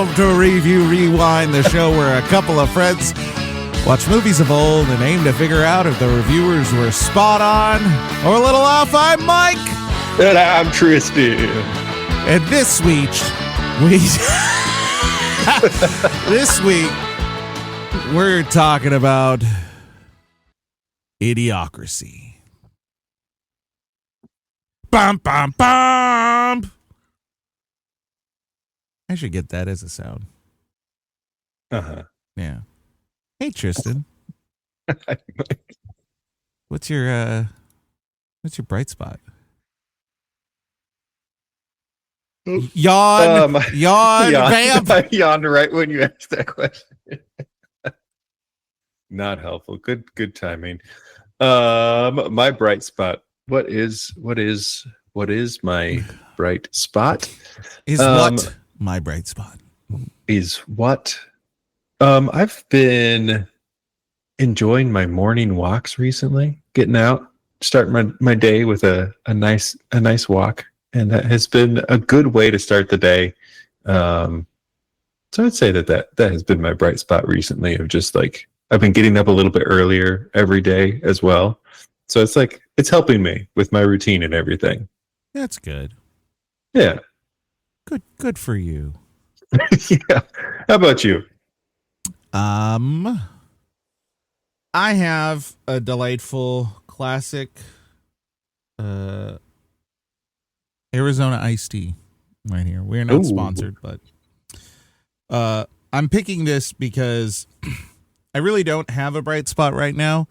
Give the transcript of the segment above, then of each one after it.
Welcome to Review Rewind, the show where a couple of friends watch movies of old and aim to figure out if the reviewers were spot on or a little off. I'm Mike. And I'm Tristan. And this week, we're talking about Idiocracy. Bum, bum, bum. I should get that as a sound. Uh-huh. Yeah. Hey, Tristan. What's your bright spot? Yawn, vamp. I yawned right when you asked that question. Not helpful. Good timing. My bright spot. What is my bright spot? Is what my bright spot? Is what? I've been enjoying my morning walks recently. Getting out, starting my day with a nice walk, and that has been a good way to start the day. So I'd say that has been my bright spot recently. Of just like I've been getting up a little bit earlier every day as well. So it's like it's helping me with my routine and everything. That's good. Yeah. Good for you. Yeah. How about you? I have a delightful classic Arizona iced tea right here. We're not sponsored, but I'm picking this because I really don't have a bright spot right now.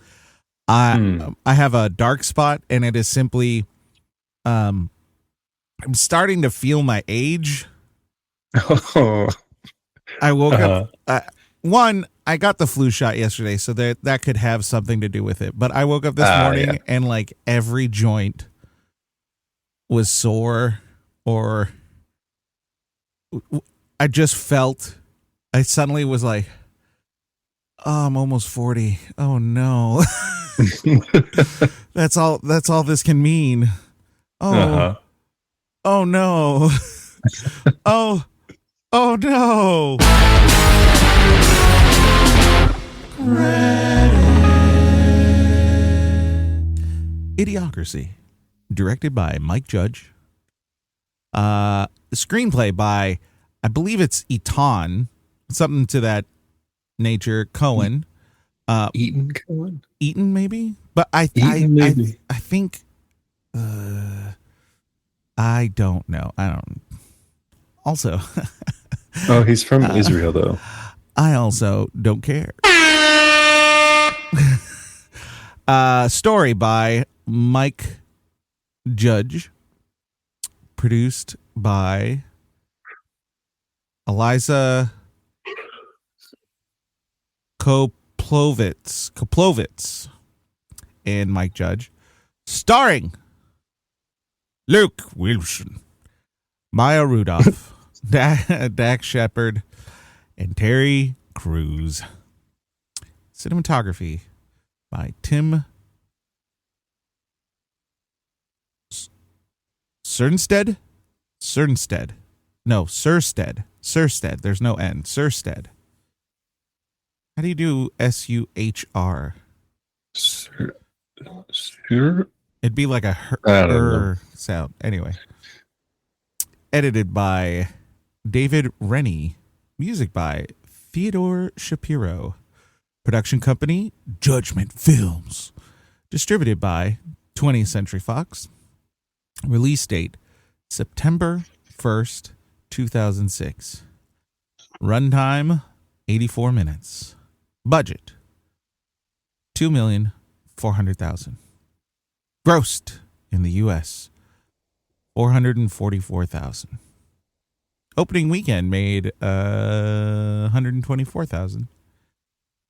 I have a dark spot, and it is simply I'm starting to feel my age. Oh. I woke up. One, I got the flu shot yesterday, so that could have something to do with it. But I woke up this morning and like every joint was sore, or I just felt. I suddenly was like, "Oh, I'm almost 40. Oh no, that's all this can mean. Oh, oh no, oh no." Idiocracy, directed by Mike Judge. Screenplay by, I believe it's Etan, something to that nature. Cohen, Cohen, Eaton maybe, but I think I don't know. I don't. Also, he's from Israel though. I also don't care. Story by Mike Judge. Produced by Elysa Koplovitz and Mike Judge. Starring Luke Wilson, Maya Rudolph, Dax Shepard, and Terry Crews. Cinematography by Tim Suhrstedt. No, Suhrstedt. There's no N. Suhrstedt. How do you do SUHR? Sure. It'd be like a her sound. Anyway. Edited by David Rennie. Music by Theodore Shapiro. Production company, Judgmental Films. Distributed by 20th Century Fox. Release date, September 1st, 2006. Runtime, 84 minutes. Budget, $2,400,000. Grossed in the U.S., $444,000. Opening weekend made $124,000,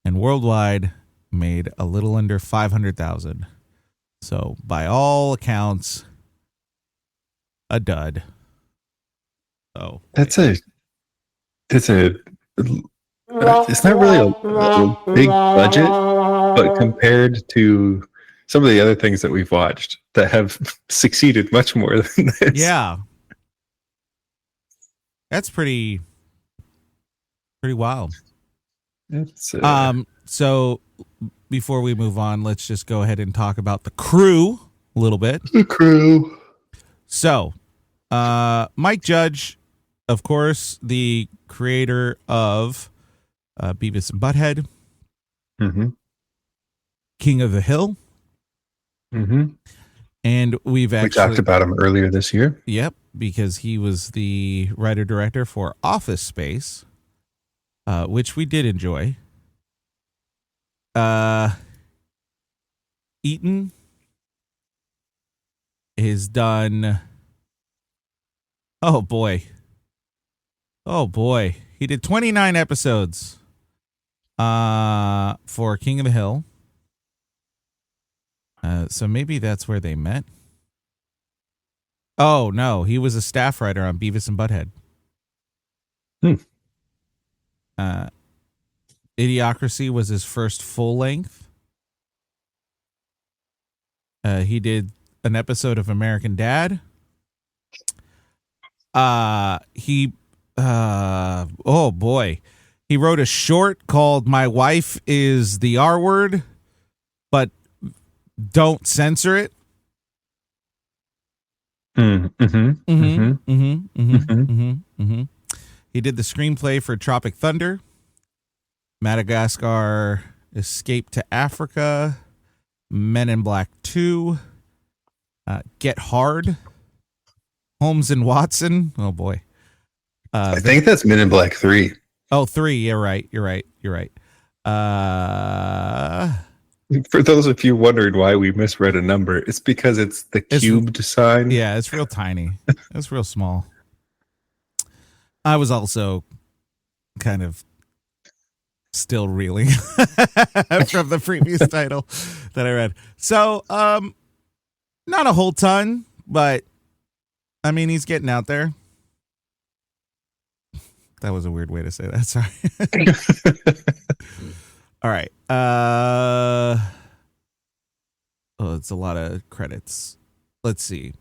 and worldwide made a little under $500,000. So, by all accounts, a dud. Oh, it's not really a big budget, but compared to some of the other things that we've watched that have succeeded much more than this. Yeah. That's pretty Pretty wild. It's So before we move on, let's just go ahead and talk about the crew a little bit. the crew. So, Mike Judge, of course, the creator of Beavis and Butthead, Mm-hmm. King of the Hill, Mm-hmm. and we talked about him earlier this year. Yep, because he was the writer-director for Office Space, which we did enjoy. Eaton has done... Oh, boy. He did 29 episodes for King of the Hill. So maybe that's where they met. Oh, no. He was a staff writer on Beavis and Butthead. Idiocracy was his first full length. He did an episode of American Dad. Oh boy. He wrote a short called My Wife is the R Word, but don't censor it. He did the screenplay for Tropic Thunder, Madagascar, Escape to Africa, Men in Black 2, Get Hard, Holmes and Watson. Oh boy. I think that's Men in Black 3. Oh, 3. You're right. For those of you wondering why we misread a number, it's because it's the cubed sign. Yeah, it's real tiny. It's real small. I was also kind of still reeling from the previous title that I read. So, not a whole ton, but I mean, he's getting out there. That was a weird way to say that. Sorry. All right. It's a lot of credits. Let's see.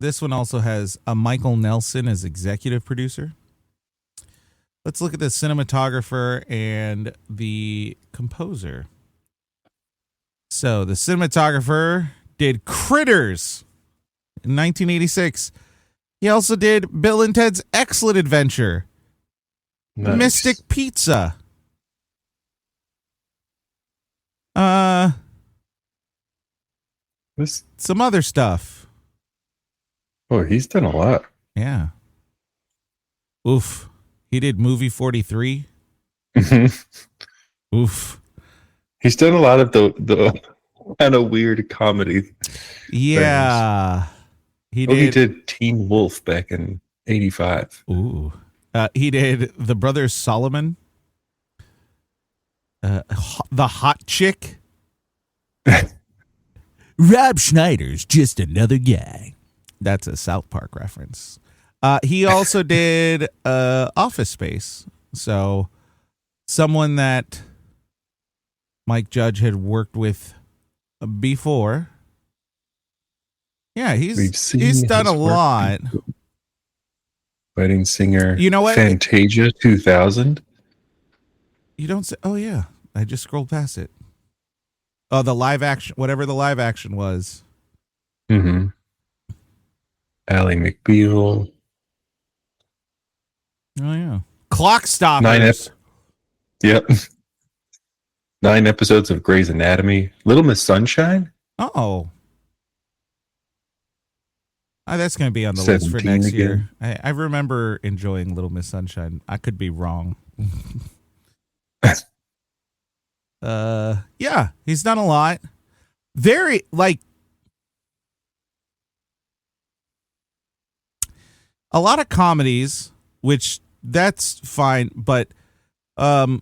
This one also has a Michael Nelson as executive producer. Let's look at the cinematographer and the composer. So the cinematographer did Critters in 1986. He also did Bill and Ted's Excellent Adventure, Nice. Mystic Pizza. Some other stuff. Oh, he's done a lot. Yeah. Oof. He did Movie 43. Oof. He's done a lot of the kind of weird comedy. Yeah. Things. He did Teen Wolf back in 85. Ooh. He did The Brothers Solomon. The Hot Chick. Rob Schneider's just another guy. That's a South Park reference. He also did Office Space. So someone that Mike Judge had worked with before. Yeah, he's done a lot. Wedding Singer. You know what? Fantasia 2000. You don't say. Oh yeah, I just scrolled past it. Oh, the live action, whatever the live action was. Mm-hmm. Ally McBeal. Oh yeah, Clock Stoppers. Yep. 9 episodes of Grey's Anatomy. Little Miss Sunshine. Oh. That's going to be on the list for next year. I remember enjoying Little Miss Sunshine. I could be wrong. Yeah, he's done a lot. Very, a lot of comedies, which that's fine, but a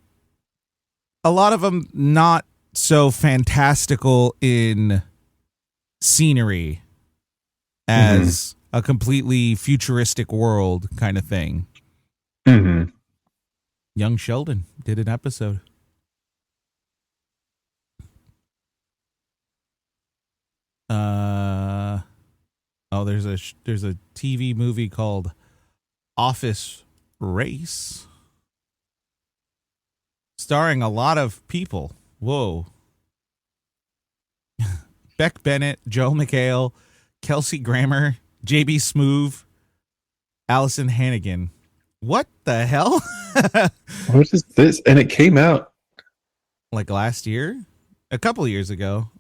lot of them not so fantastical in scenery as a completely futuristic world kind of thing. Mm-hmm. Young Sheldon did an episode. There's there's a TV movie called Office Race, starring a lot of people. Whoa. Beck Bennett, Joe McHale, Kelsey Grammer, JB Smoove, Allison Hannigan. What the hell? What is this? And it came out like last year? A couple of years ago.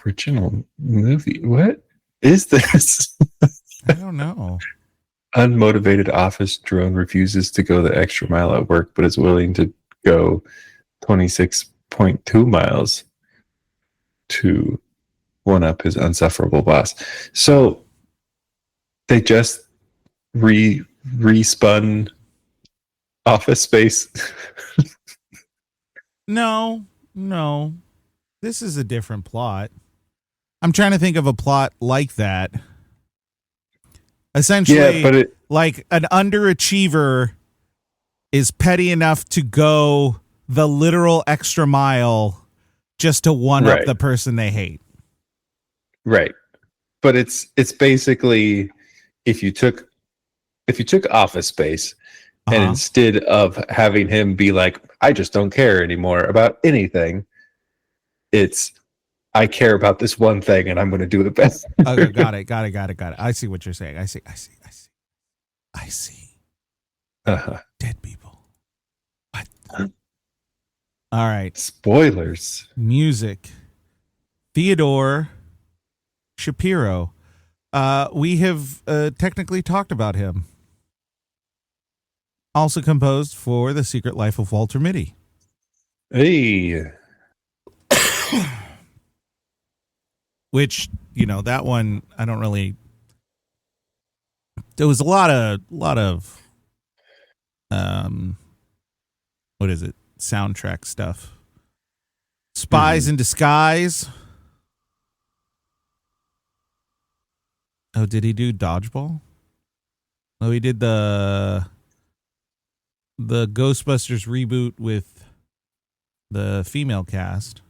Original movie. What is this? I don't know. Unmotivated office drone refuses to go the extra mile at work, but is willing to go 26.2 miles to one up his unsufferable boss. So they just respun Office Space. No. This is a different plot. I'm trying to think of a plot like that. Essentially, like an underachiever is petty enough to go the literal extra mile just to one up the person they hate. Right. But it's basically if you took Office Space and instead of having him be like, I just don't care anymore about anything, it's I care about this one thing and I'm going to do the best. Okay, got it. I see what you're saying. I see. Dead people. What? All right. Spoilers. Music. Theodore Shapiro. We have technically talked about him. Also composed for The Secret Life of Walter Mitty. Hey. Which, that one, I don't really... There was a lot of what is it? Soundtrack stuff. Spies in Disguise. Oh, did he do Dodgeball? Oh, he did the Ghostbusters reboot with the female cast.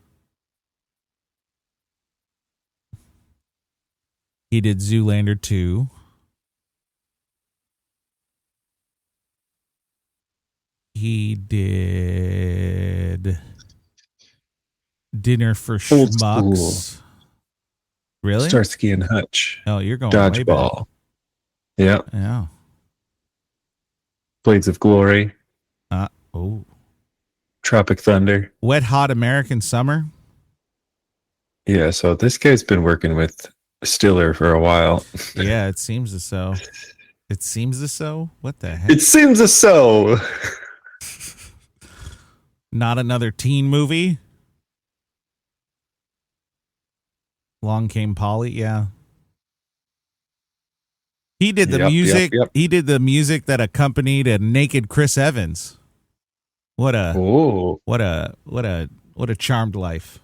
He did Zoolander 2. He did Dinner for Old Schmucks. School. Really? Starsky and Hutch. Oh, you're going Dodgeball. Yeah. Yeah. Blades of Glory. Tropic Thunder. Wet Hot American Summer. Yeah, so this guy's been working with Stiller for a while. Yeah, it seems as so. It seems as so? What the heck? It seems as so. Not another teen movie? Long Came Polly, yeah. He did the music. Yep. He did the music that accompanied a naked Chris Evans. What a charmed life.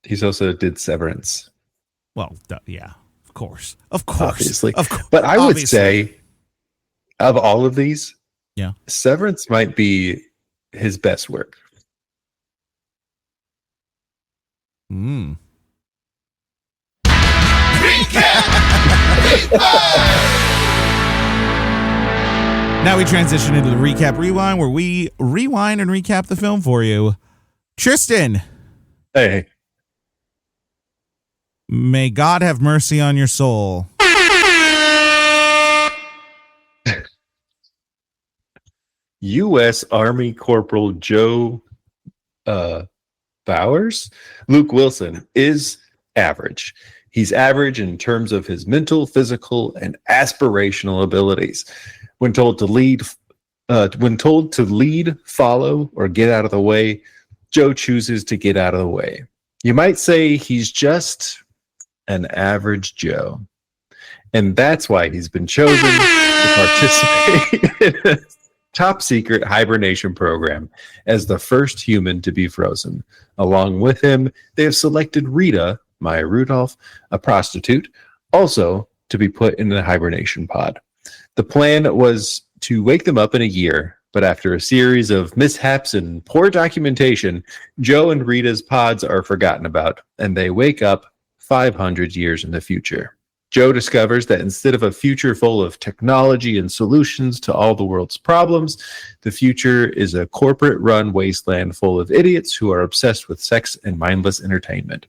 He's also did Severance. Well, yeah, of course, obviously. Of course. But I would say, of all of these, yeah, Severance might be his best work. Now we transition into the recap rewind, where we rewind and recap the film for you. Tristan. Hey. May God have mercy on your soul. U.S. Army Corporal Joe Bowers, Luke Wilson, is average. He's average in terms of his mental, physical, and aspirational abilities. When told to lead, follow, or get out of the way, Joe chooses to get out of the way. You might say he's just an average Joe. And that's why he's been chosen to participate in a top secret hibernation program as the first human to be frozen. Along with him, they have selected Rita, Maya Rudolph, a prostitute, also to be put in the hibernation pod. The plan was to wake them up in a year, but after a series of mishaps and poor documentation, Joe and Rita's pods are forgotten about, and they wake up 500 years in the future. Joe discovers that instead of a future full of technology and solutions to all the world's problems, the future is a corporate-run wasteland full of idiots who are obsessed with sex and mindless entertainment.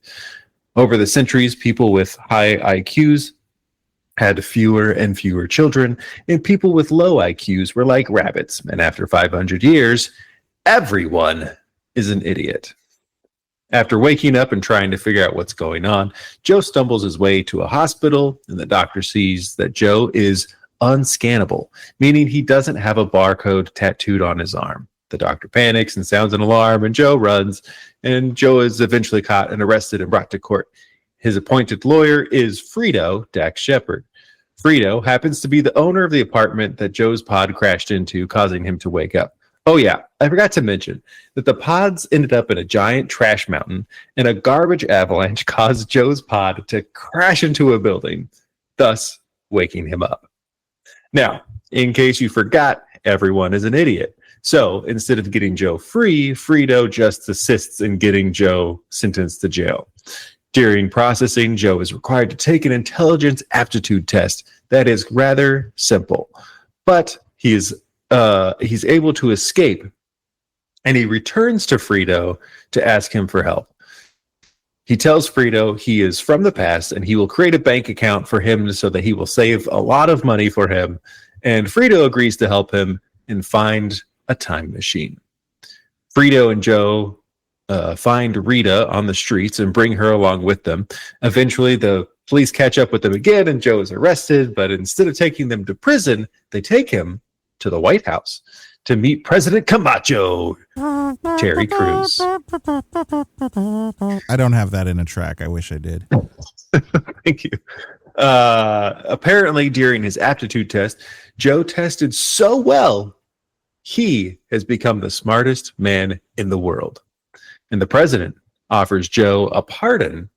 Over the centuries, people with high IQs had fewer and fewer children, and people with low IQs were like rabbits. And after 500 years, everyone is an idiot. After waking up and trying to figure out what's going on, Joe stumbles his way to a hospital, and the doctor sees that Joe is unscannable, meaning he doesn't have a barcode tattooed on his arm. The doctor panics and sounds an alarm, and Joe runs, and Joe is eventually caught and arrested and brought to court. His appointed lawyer is Frito, Dax Shepard. Frito happens to be the owner of the apartment that Joe's pod crashed into, causing him to wake up. Oh yeah, I forgot to mention that the pods ended up in a giant trash mountain, and a garbage avalanche caused Joe's pod to crash into a building, thus waking him up. Now, in case you forgot, everyone is an idiot. So instead of getting Joe free, Frito just assists in getting Joe sentenced to jail. During processing, Joe is required to take an intelligence aptitude test that is rather simple, but he's able to escape, and he returns to Frito to ask him for help. He tells Frito he is from the past and he will create a bank account for him so that he will save a lot of money for him, and Frito agrees to help him and find a time machine. Frito and Joe find Rita on the streets and bring her along with them. Eventually, the police catch up with them again, and Joe is arrested, but instead of taking them to prison, they take him to the White House to meet President Camacho, Terry Crews. I don't have that in a track. I wish I did. Thank you. Apparently, during his aptitude test, Joe tested so well, he has become the smartest man in the world. And the president offers Joe a pardon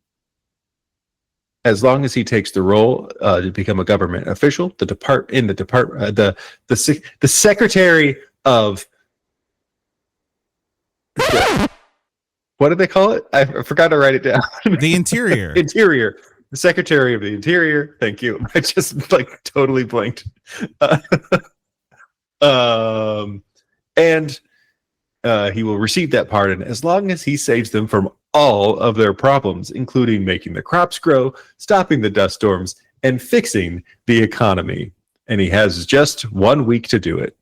as long as he takes the role to become a government official. The secretary of what did they call it? I forgot to write it down. The Interior. Interior. The Secretary of the Interior. Thank you. I just totally blanked. And he will receive that pardon as long as he saves them from all of their problems, including making the crops grow, stopping the dust storms, and fixing the economy. And he has just 1 week to do it.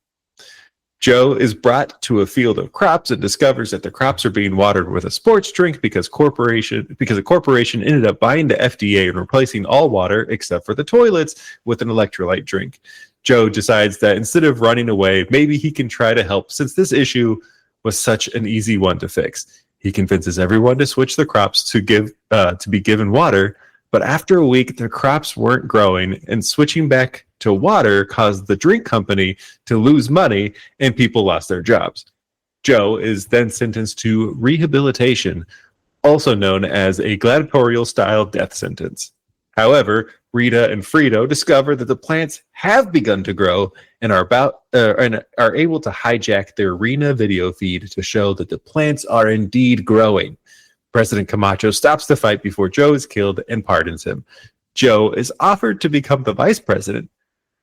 Joe is brought to a field of crops and discovers that the crops are being watered with a sports drink because a corporation ended up buying the FDA and replacing all water except for the toilets with an electrolyte drink. Joe decides that instead of running away, maybe he can try to help since this issue was such an easy one to fix. He convinces everyone to switch the crops to be given water, but after a week, the crops weren't growing, and switching back to water caused the drink company to lose money, and people lost their jobs. Joe is then sentenced to rehabilitation, also known as a gladiatorial-style death sentence. However, Rita and Frito discover that the plants have begun to grow and are able to hijack their Rena video feed to show that the plants are indeed growing. President Camacho stops the fight before Joe is killed and pardons him. Joe is offered to become the vice president,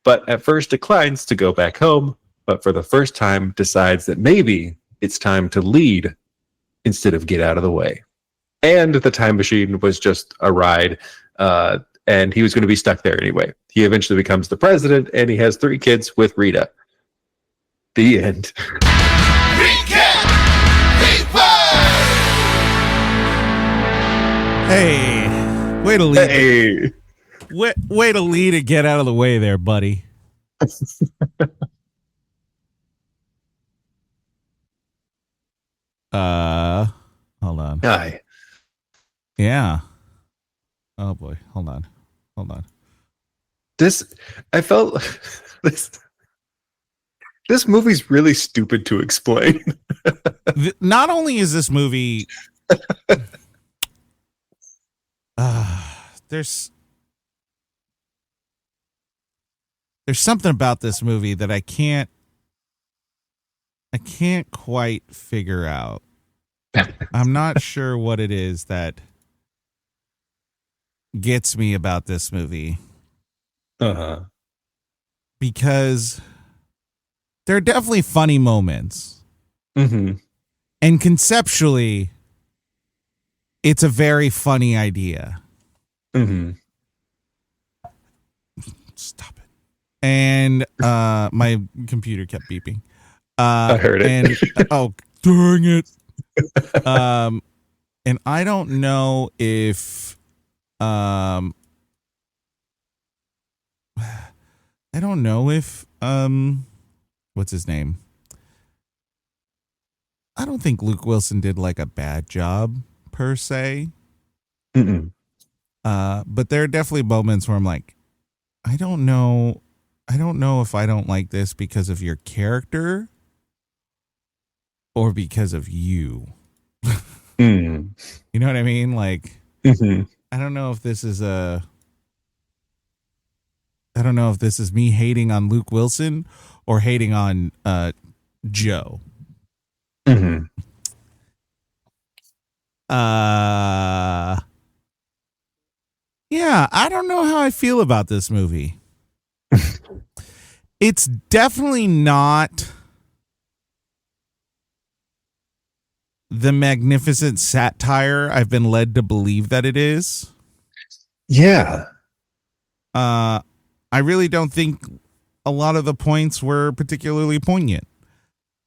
but at first declines to go back home, but for the first time decides that maybe it's time to lead instead of get out of the way. And the time machine was just a ride, and he was going to be stuck there anyway. He eventually becomes the president, and he has 3 kids with Rita. The end. Hey, way to lead. Hey. Way to lead and get out of the way there, buddy. Hold on. Hi. Yeah. Oh boy. Hold on. I felt this movie's really stupid to explain. Not only is this movie there's something about this movie that I can't quite figure out. I'm not sure what it is that gets me about this movie. Uh-huh. because there are definitely funny moments. Mm-hmm. And conceptually, it's a very funny idea. Mm-hmm. Stop it. And my computer kept beeping. I heard it. And oh, dang it. And I don't know if what's his name? I don't think Luke Wilson did like a bad job per se. Mm-mm. But there are definitely moments where I'm like, I don't know if I don't like this because of your character or because of you. Mm. You know what I mean? Like, Mm-hmm. I don't know if this is me hating on Luke Wilson or hating on Joe. Mm-hmm. Yeah, I don't know how I feel about this movie. It's definitely not the magnificent satire I've been led to believe that it is. Yeah. I really don't think a lot of the points were particularly poignant.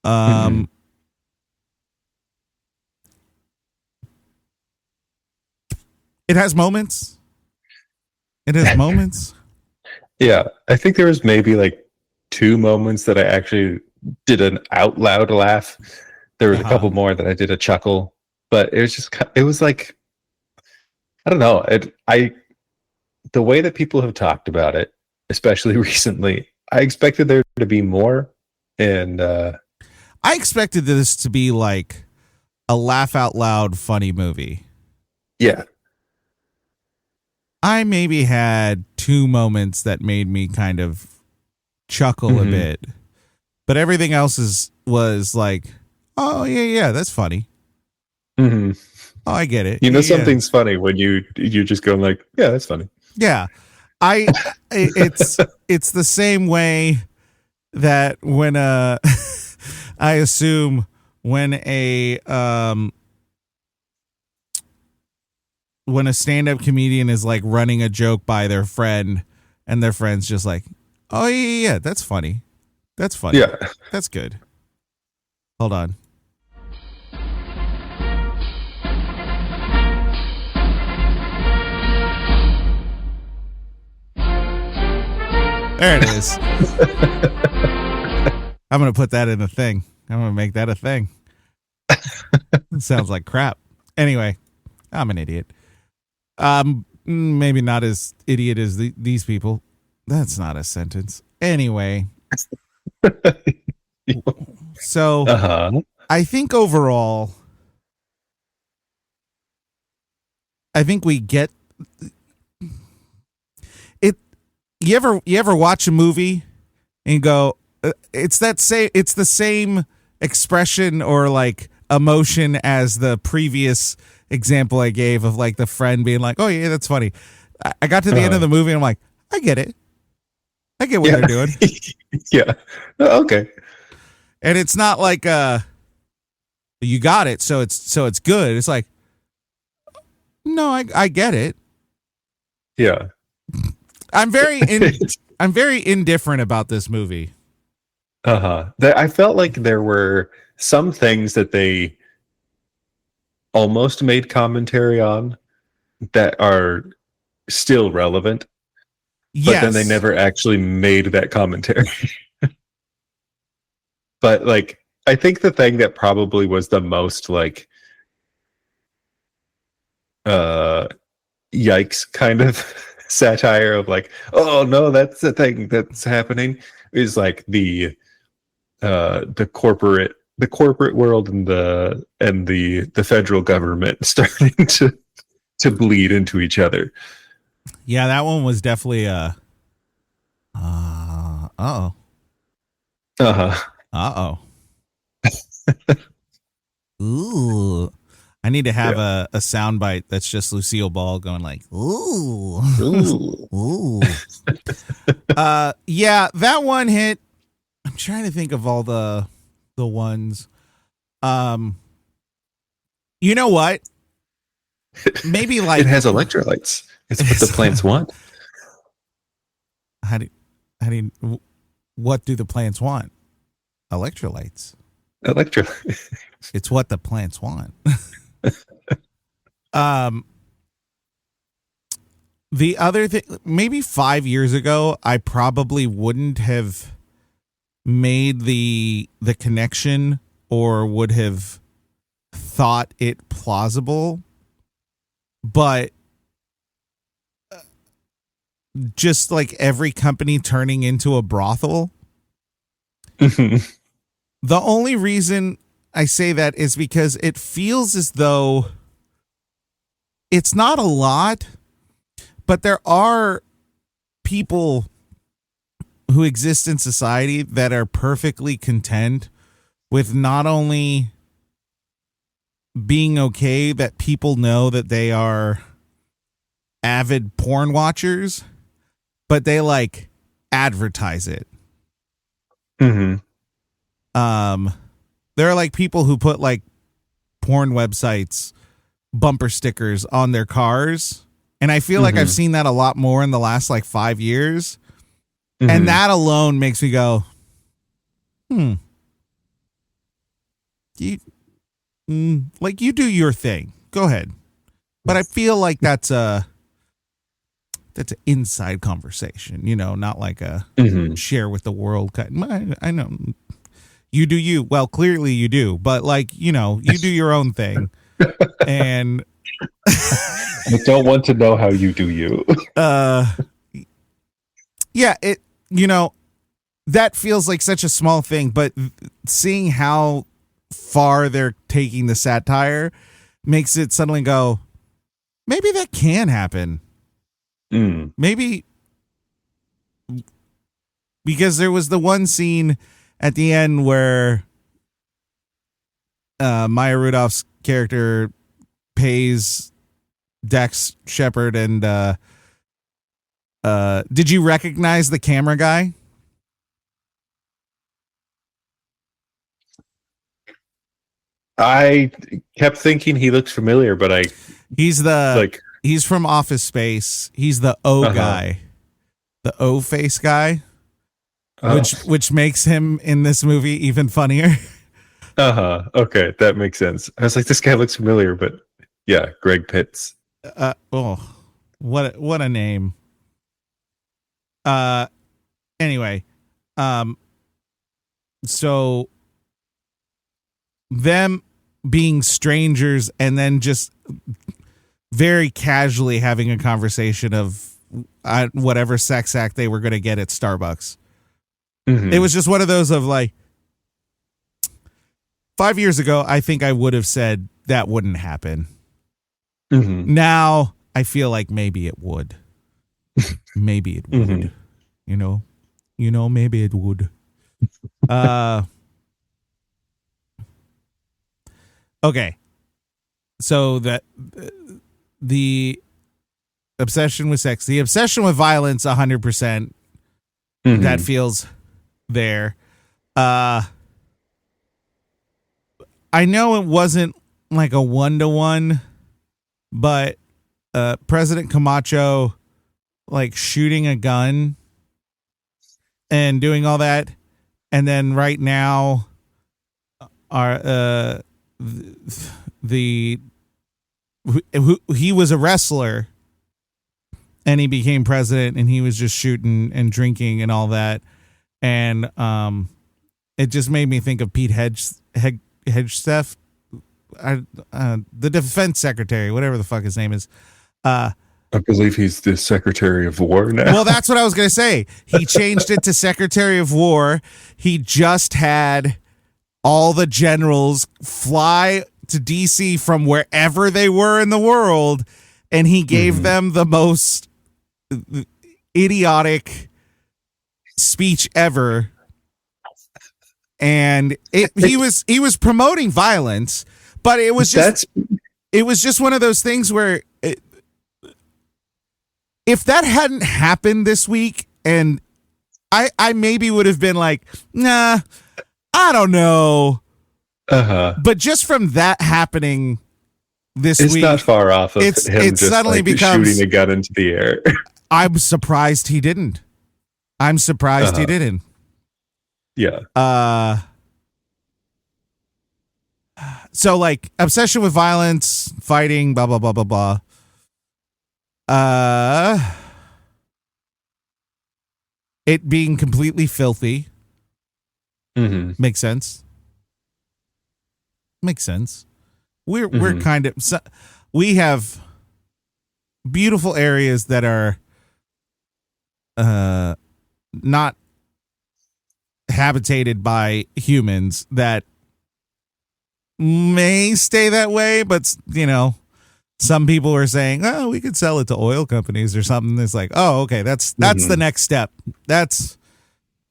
Mm-hmm. It has moments. Yeah. I think there was maybe like 2 moments that I actually did an out loud laugh. There was a couple more that I did a chuckle, but it was like, I don't know. The way that people have talked about it, especially recently, I expected there to be more. And I expected this to be like a laugh out loud funny movie. yeah. I maybe had 2 moments that made me kind of chuckle a bit, but everything else was like, oh yeah, that's funny. Mm-hmm. Oh, I get it. You know, Yeah. something's funny when you just go like, yeah, that's funny. Yeah, it's the same way that when I assume when a stand-up comedian is like running a joke by their friend and their friend's just like, oh yeah, that's funny. Yeah. That's good. Hold on. There it is. I'm going to put that in a thing. I'm going to make that a thing. It sounds like crap. Anyway, I'm an idiot. Maybe not as idiot as these people. That's not a sentence. Anyway. So I think overall, I think we get it. You ever watch a movie and go, it's the same expression or like emotion as the previous example I gave of like the friend being like, oh yeah, that's funny. I got to the end of the movie and I'm like, I get it. I get what they're doing. Yeah. Okay. And it's not like you got it, so it's good. It's like, no, I get it. Yeah. I'm very indifferent about this movie. I felt like there were some things that they almost made commentary on that are still relevant. But then they never actually made that commentary. But like, I think the thing that probably was the most like yikes kind of satire of like, oh no, that's the thing that's happening, is like the corporate world and the federal government starting to bleed into each other. Yeah, that one was definitely uh-oh. Ooh. I need to have a soundbite that's just Lucille Ball going like, ooh, ooh. Yeah, that one hit. I'm trying to think of all the ones. You know what? Maybe like it has electrolytes. It's what the plants want. What do the plants want? Electrolytes. Electrolytes. It's what the plants want. The other thing, maybe 5 years ago, I probably wouldn't have made the connection or would have thought it plausible, but just like every company turning into a brothel. The only reason I say that is because it feels as though it's not a lot, but there are people who exist in society that are perfectly content with not only being okay that people know that they are avid porn watchers, but they like advertise it. Mm-hmm. There are like people who put like porn websites bumper stickers on their cars, and I feel like I've seen that a lot more in the last like 5 years. And that alone makes me go, like you do your thing, go ahead. But I feel like that's an inside conversation, you know, not like a share with the world. I know you do you. Well, clearly you do, but like, you know, you do your own thing. And I don't want to know how you do you. Yeah, it, you know, that feels like such a small thing, but seeing how far they're taking the satire makes it suddenly go, maybe that can happen. Maybe, because there was the one scene at the end where Maya Rudolph's character pays Dax Shepard and did you recognize the camera guy? I kept thinking he looks familiar, but he's from Office Space. He's the O guy, the O face guy, which makes him in this movie even funnier. Okay, that makes sense. I was like, this guy looks familiar, but yeah, Greg Pitts. What a name. Anyway, so them being strangers and then just very casually having a conversation of whatever sex act they were going to get at Starbucks. It was just one of those of like, 5 years ago, I think I would have said that wouldn't happen. Now I feel like maybe it would. Maybe it would. You know, maybe it would. Okay. So that the obsession with sex, the obsession with violence, 100%. That feels there. I know it wasn't like a 1-to-1, but President Camacho like shooting a gun and doing all that, and then right now our he was a wrestler and he became president and he was just shooting and drinking and all that, and it just made me think of Pete Hegseth, the defense secretary, whatever the fuck his name is. I believe he's the Secretary of War now. Well, that's what I was going to say. He changed it to Secretary of War. He just had all the generals fly to DC from wherever they were in the world, and he gave them the most idiotic speech ever. And he was promoting violence, but it was just it was just one of those things where if that hadn't happened this week, and I maybe would have been like, nah, I don't know. But just from that happening this week, it's not far off of him just suddenly like becomes shooting a gun into the air. I'm surprised he didn't. He didn't. Yeah. So like obsession with violence, fighting, blah blah blah blah blah. It being completely filthy. Makes sense. We're kind of we have beautiful areas that are not habitated by humans that may stay that way, but you know, some people are saying, oh, we could sell it to oil companies or something. It's like, oh, okay, that's the next step. It's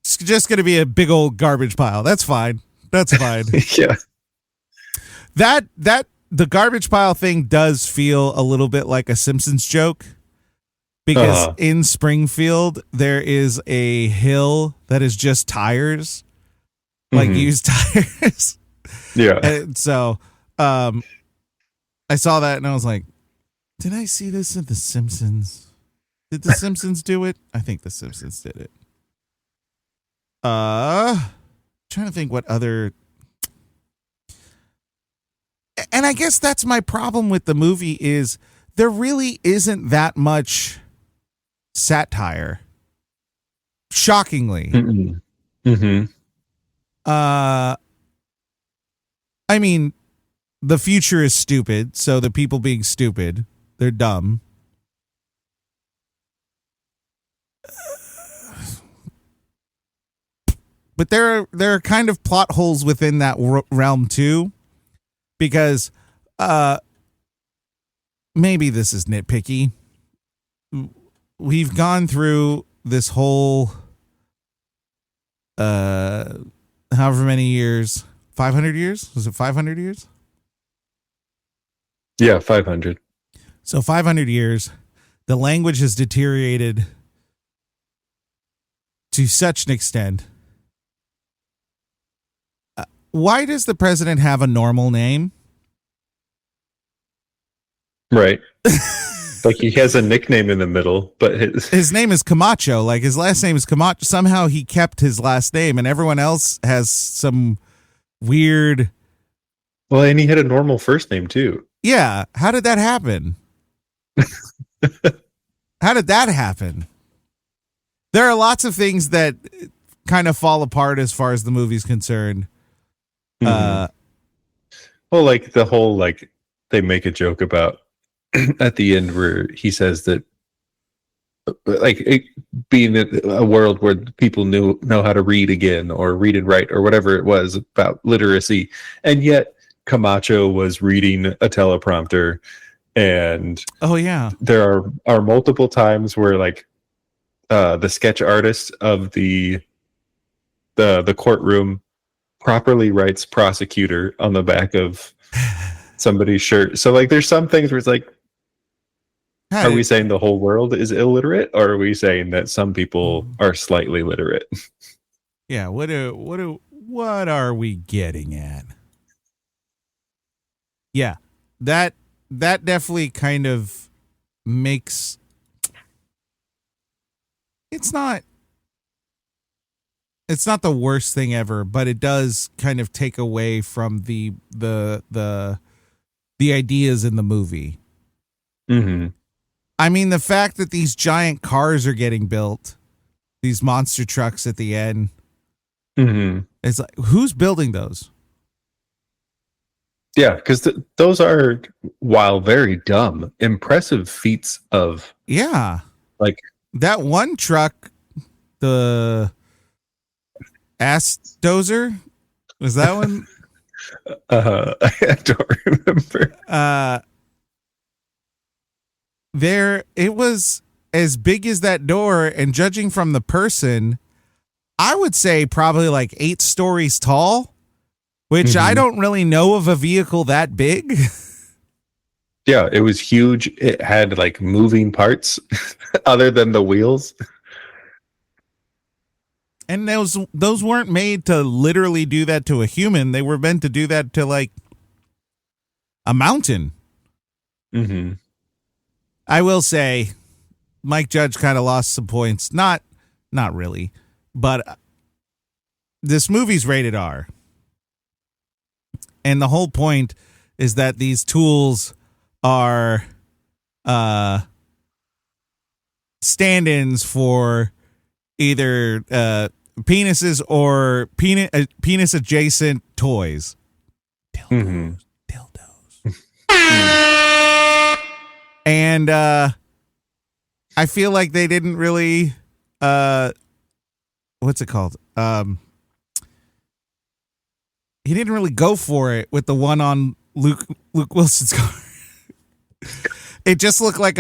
just going to be a big old garbage pile. That's fine. Yeah. That the garbage pile thing does feel a little bit like a Simpsons joke, because in Springfield there is a hill that is just tires, like used tires. Yeah. And so I saw that and I was like, did I see this in The Simpsons? Did The Simpsons do it? I think The Simpsons did it. Trying to think what other. And I guess that's my problem with the movie is there really isn't that much satire. Shockingly. I mean, the future is stupid, so the people being stupid, they're dumb. But there are kind of plot holes within that realm too, because maybe this is nitpicky. We've gone through this whole however many years, 500 years? Was it 500 years? Yeah, 500. So 500 years, the language has deteriorated to such an extent. Why does the president have a normal name? Right. Like he has a nickname in the middle, but his name is Camacho. Like his last name is Camacho. Somehow he kept his last name, and everyone else has some weird. Well, and he had a normal first name too. Yeah. How did that happen? There are lots of things that kind of fall apart as far as the movie's concerned. Well, like the whole, like they make a joke about at the end where he says that like it being a world where people know how to read again or read and write or whatever it was about literacy, and yet Camacho was reading a teleprompter. And there are multiple times where like the sketch artist of the courtroom properly writes prosecutor on the back of somebody's shirt. So like there's some things where it's like, are we saying the whole world is illiterate, or are we saying that some people are slightly literate? Yeah, what are we getting at? Yeah, that definitely kind of makes it's not the worst thing ever, but it does kind of take away from the ideas in the movie. I mean, the fact that these giant cars are getting built, these monster trucks at the end, it's like, who's building those? Yeah, because those are, while very dumb, impressive feats of... Yeah. Like... That one truck, the ass dozer, was that one? I don't remember. It was as big as that door, and judging from the person, I would say probably like 8 stories tall, which I don't really know of a vehicle that big. Yeah, it was huge. It had like moving parts other than the wheels. And those weren't made to literally do that to a human. They were meant to do that to like a mountain. Mm-hmm. I will say Mike Judge kind of lost some points. Not really, but this movie's rated R. And the whole point is that these tools are stand-ins for either penises or penis adjacent toys. Dildos. And I feel like they didn't really what's it called? He didn't really go for it with the one on Luke Wilson's car. It just looked like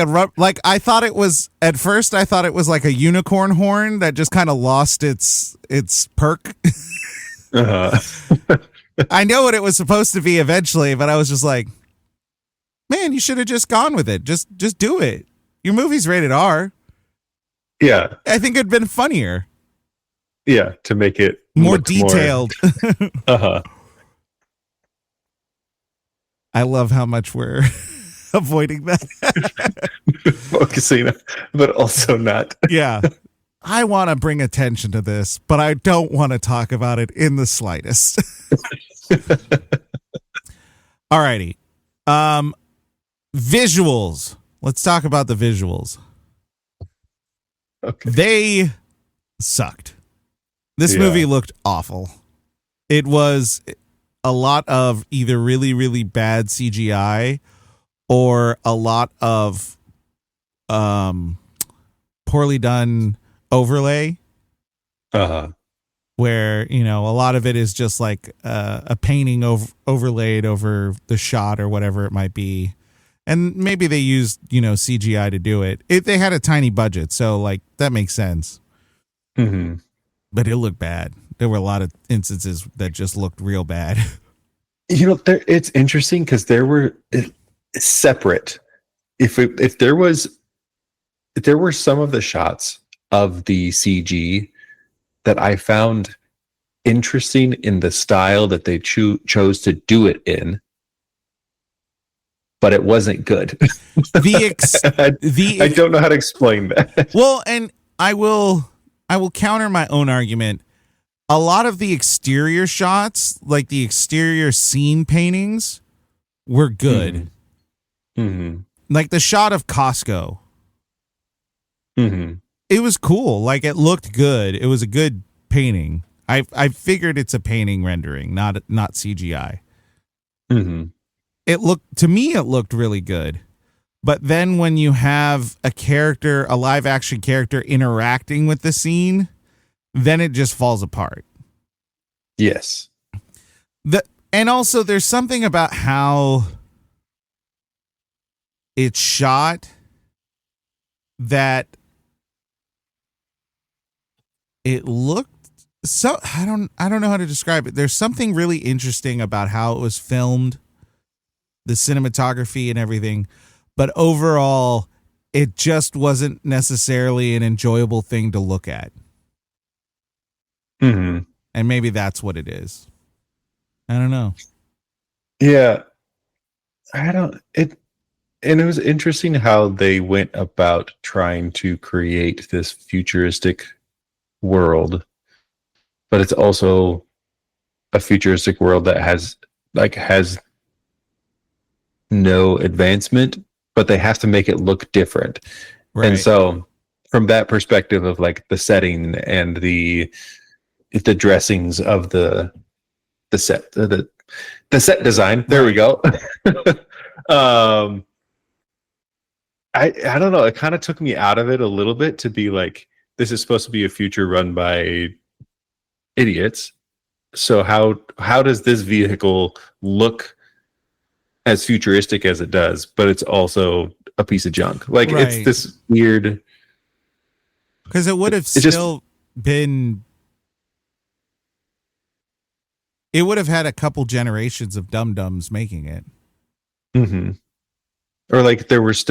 I thought it was at first. I thought it was like a unicorn horn that just kind of lost its perk. I know what it was supposed to be eventually, but I was just like, man, you should have just gone with it. Just do it. Your movie's rated R. Yeah, I think it'd been funnier. Yeah, to make it more detailed. I love how much we're avoiding that. Focusing, but also not. Yeah. I want to bring attention to this, but I don't want to talk about it in the slightest. Alrighty. Visuals. Let's talk about the visuals. Okay. They sucked. This movie looked awful. It was a lot of either really, really bad CGI or a lot of poorly done overlay. Where, a lot of it is just like a painting overlaid over the shot or whatever it might be. And maybe they used, CGI to do it. They had a tiny budget, so like that makes sense. Mm-hmm. But it looked bad. There were a lot of instances that just looked real bad. It's interesting because there were separate. If there were some of the shots of the CG that I found interesting in the style that they chose to do it in, but it wasn't good. I don't know how to explain that. Well, and I will counter my own argument. A lot of the exterior shots, like the exterior scene paintings, were good. Mm-hmm. Like the shot of Costco. Mm-hmm. It was cool. Like it looked good. It was a good painting. I figured it's a painting rendering, not CGI. Mm-hmm. It looked really good. But then when you have a live action character interacting with the scene, then it just falls apart. Yes. And also there's something about how it's shot that it looked so I don't know how to describe it. There's something really interesting about how it was filmed, the cinematography and everything, but overall it just wasn't necessarily an enjoyable thing to look at. Mm-hmm. And maybe that's what it is. I don't know. Yeah. And it was interesting how they went about trying to create this futuristic world, but it's also a futuristic world that has no advancement, but they have to make it look different. Right. And so from that perspective of like the setting and the dressings of the set, the set design, there we go. I don't know. It kind of took me out of it a little bit to be like, this is supposed to be a future run by idiots. So how does this vehicle look as futuristic as it does, but it's also a piece of junk? Like It's this weird. Because it would have still been. It would have had a couple generations of dum-dums making it. Mm-hmm. Or like there was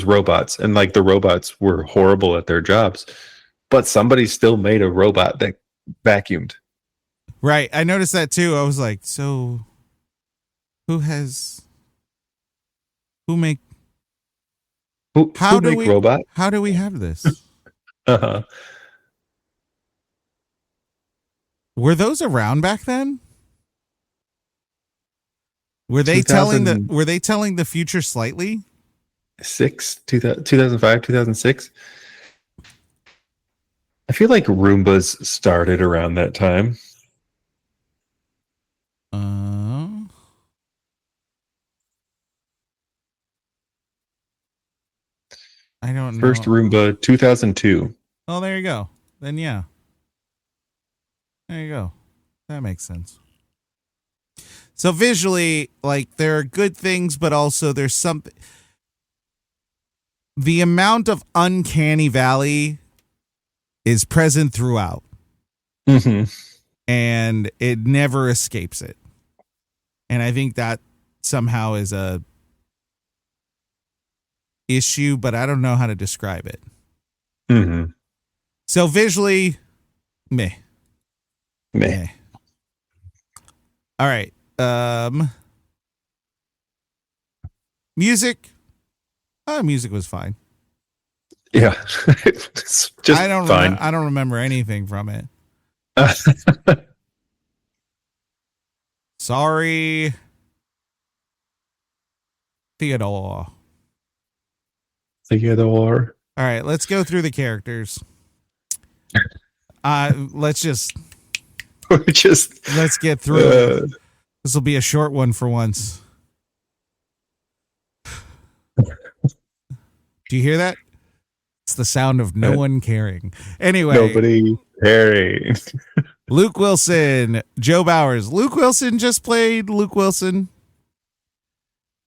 robots, and like the robots were horrible at their jobs, but somebody still made a robot that vacuumed. Right. I noticed that too. I was like, so who make Who make robot? How do we have this? Uh-huh. Were those around back then? Were they telling the future slightly? 2005, 2006. I feel like Roombas started around that time. I don't know. First Roomba, 2002. Oh, there you go. Then yeah. There you go. That makes sense. So visually, like, there are good things, but also there's something. The amount of uncanny valley is present throughout. Mm-hmm. And it never escapes it. And I think that somehow is a issue, but I don't know how to describe it. Mm-hmm. So visually, meh. All right. Music. Music was fine. Yeah. It's just fine. I don't remember anything from it. Sorry, Theodore. Theodore. All right, let's go through the characters. Let's get through it. This will be a short one for once. Do you hear that? It's the sound of no one caring. Anyway. Nobody caring. Luke Wilson, Joe Bowers. Luke Wilson just played Luke Wilson.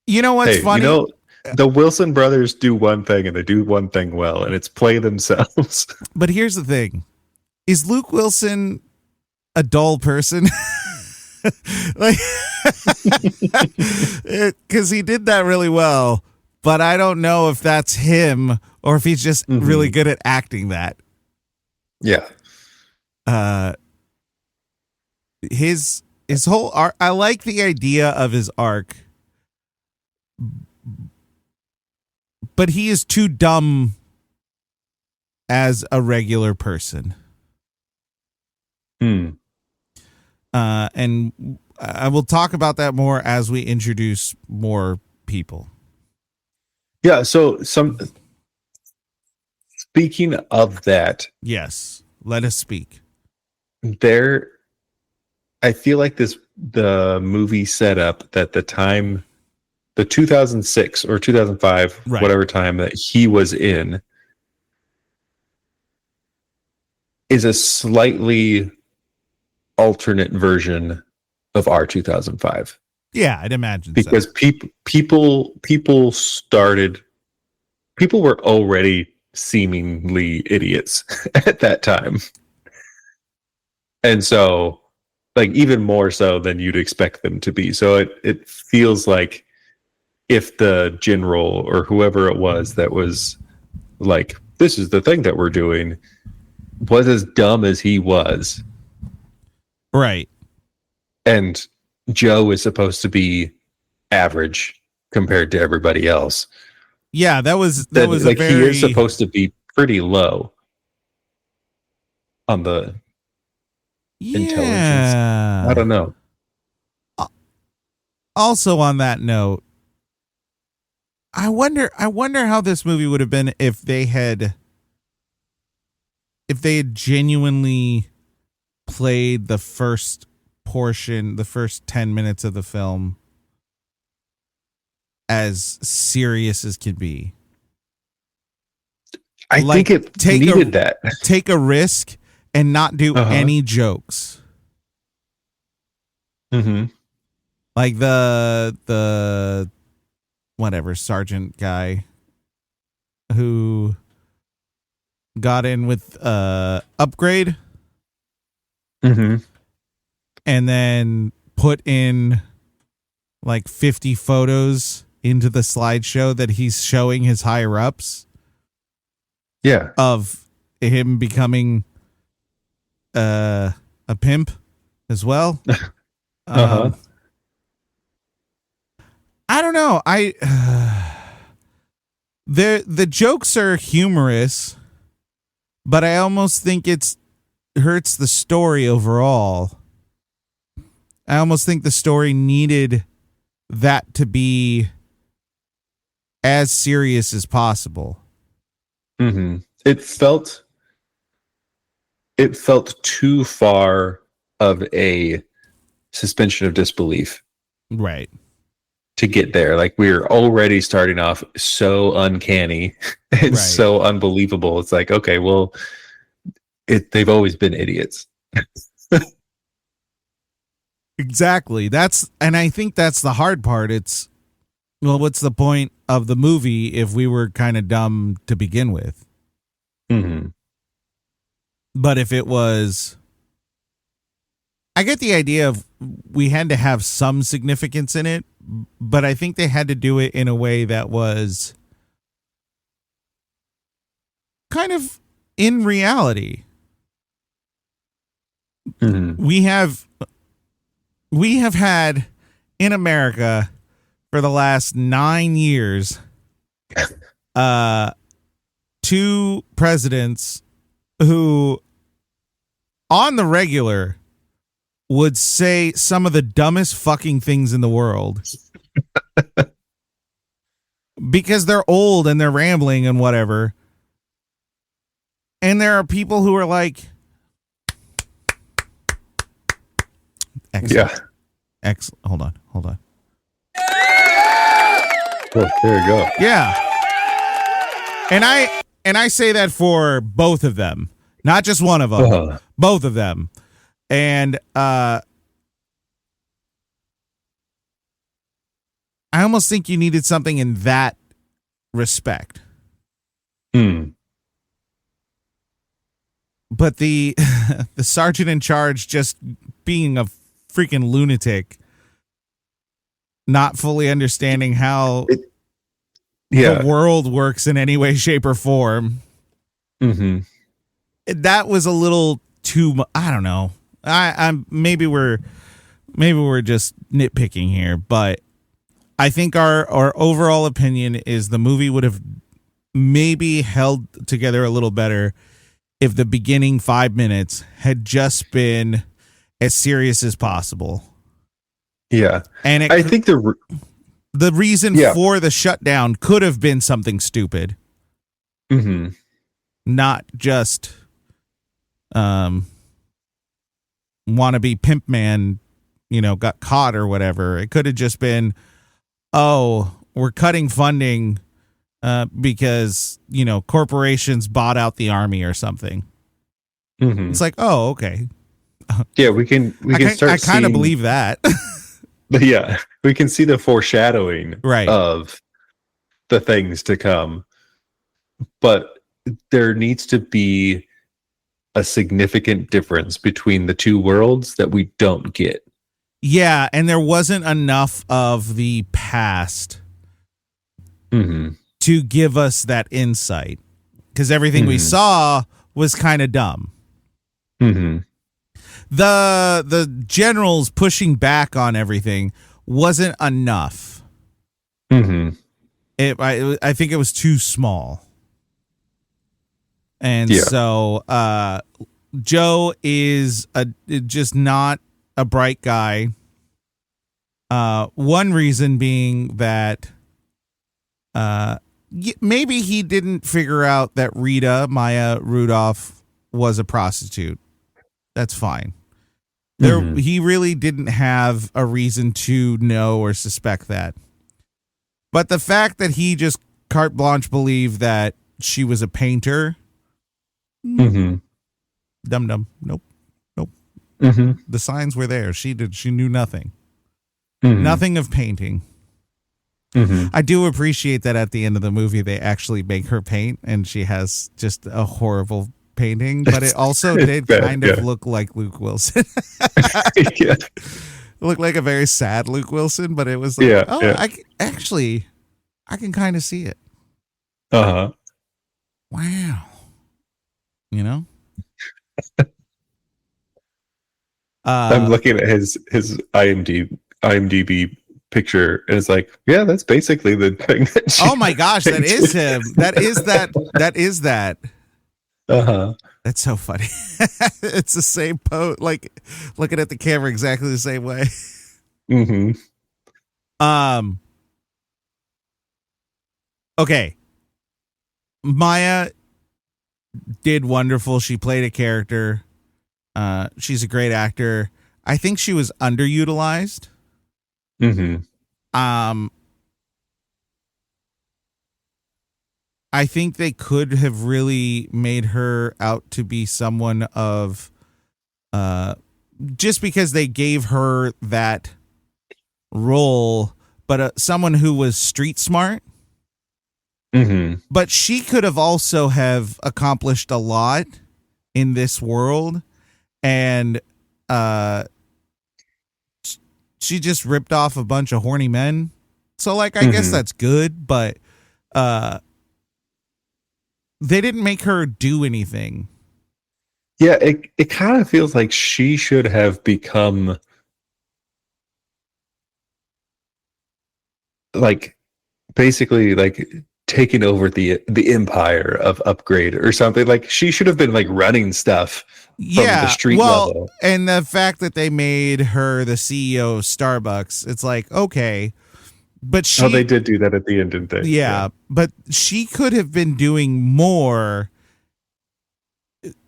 You know what's funny? You know, the Wilson brothers do one thing and they do one thing well, and it's play themselves. But here's the thing. Is Luke Wilson a dull person? Like, because he did that really well, but I don't know if that's him or if he's just really good at acting that. Yeah. His whole arc, I like the idea of his arc, but he is too dumb as a regular person. And I will talk about that more as we introduce more people. Yeah. So speaking of that. Yes. Let us speak. I feel like the movie setup that the 2006 or 2005, right, whatever time that he was in, is a slightly alternate version of our 2005. Yeah, I'd imagine because people were already seemingly idiots at that time, and so like even more so than you'd expect them to be. So it feels like if the general or whoever it was that was like, this is the thing that we're doing, was as dumb as he was. Right. And Joe is supposed to be average compared to everybody else. Yeah, that was like he is supposed to be pretty low on the intelligence. I don't know. Also on that note, I wonder how this movie would have been if they had genuinely played the first portion, the first 10 minutes of the film as serious as could be. I think it needed that. Take a risk and not do any jokes. Mm-hmm. Like the whatever sergeant guy who got in with upgrade. Mm-hmm. And then put in like 50 photos into the slideshow that he's showing his higher ups. Yeah. Of him becoming a pimp as well. I don't know. The jokes are humorous, but I almost think it hurts the story overall. I almost think the story needed that to be as serious as possible. Mm-hmm. It felt too far of a suspension of disbelief. Right. To get there. Like, we're already starting off so uncanny and so unbelievable. It's like, okay, well, they've always been idiots. Exactly. And I think that's the hard part. It's, well, what's the point of the movie if we were kind of dumb to begin with? Mm-hmm. But if it was, I get the idea of we had to have some significance in it, but I think they had to do it in a way that was kind of in reality. Mm-hmm. We have had in America for the last 9 years, 2 presidents who on the regular would say some of the dumbest fucking things in the world because they're old and they're rambling and whatever. And there are people who are like, excellent. Yeah. Hold on. Oh, there you go. Yeah. And I say that for both of them, not just one of them, both of them. And I almost think you needed something in that respect. But the sergeant in charge just being a freaking lunatic, not fully understanding how the world works in any way, shape, or form. Mm-hmm. That was a little too much. I don't know. I'm maybe we're just nitpicking here, but I think our overall opinion is the movie would have maybe held together a little better if the beginning 5 minutes had just been as serious as possible. Yeah. And I think the reason for the shutdown could have been something stupid. Mm-hmm. Not just wannabe pimp man, got caught or whatever. It could have just been, oh, we're cutting funding because, corporations bought out the army or something. Mm-hmm. It's like, oh, okay. Yeah, we can start. I kind of believe that. Yeah, we can see the foreshadowing right. of the things to come. But there needs to be a significant difference between the two worlds that we don't get. Yeah, and there wasn't enough of the past to give us that insight, because everything we saw was kind of dumb. Mm-hmm. The generals pushing back on everything wasn't enough. Mm-hmm. I think it was too small. And so Joe is just not a bright guy. One reason being that maybe he didn't figure out that Maya Rudolph was a prostitute. That's fine. He really didn't have a reason to know or suspect that. But the fact that he just carte blanche believed that she was a painter. Dum. Nope. The signs were there. She knew nothing. Nothing of painting. I do appreciate that at the end of the movie they actually make her paint, and she has just a horrible painting, but it also did kind of look like Luke Wilson. It looked like a very sad Luke Wilson, but it was like, I actually I can kind of see it. Uh-huh. Wow. You know? I'm looking at his IMDb picture, and it's like, yeah, that's basically the thing that she oh my gosh, that is him. That is that. Uh-huh. That's so funny. It's the same pose, like looking at the camera exactly the same way. Mm-hmm. Okay. Maya did wonderful. She played a character. She's a great actor. I think she was underutilized. Mm-hmm. I think they could have really made her out to be someone of, just because they gave her that role, but someone who was street smart. Mm-hmm. But she could have also have accomplished a lot in this world, and she just ripped off a bunch of horny men. So, like, I guess that's good, but they didn't make her do anything. Yeah, it kind of feels like she should have become like basically like taking over the empire of Upgrade or something. Like she should have been like running stuff from the street level. And the fact that they made her the CEO of Starbucks, it's like, okay. But they did do that at the end, didn't they? Yeah, but she could have been doing more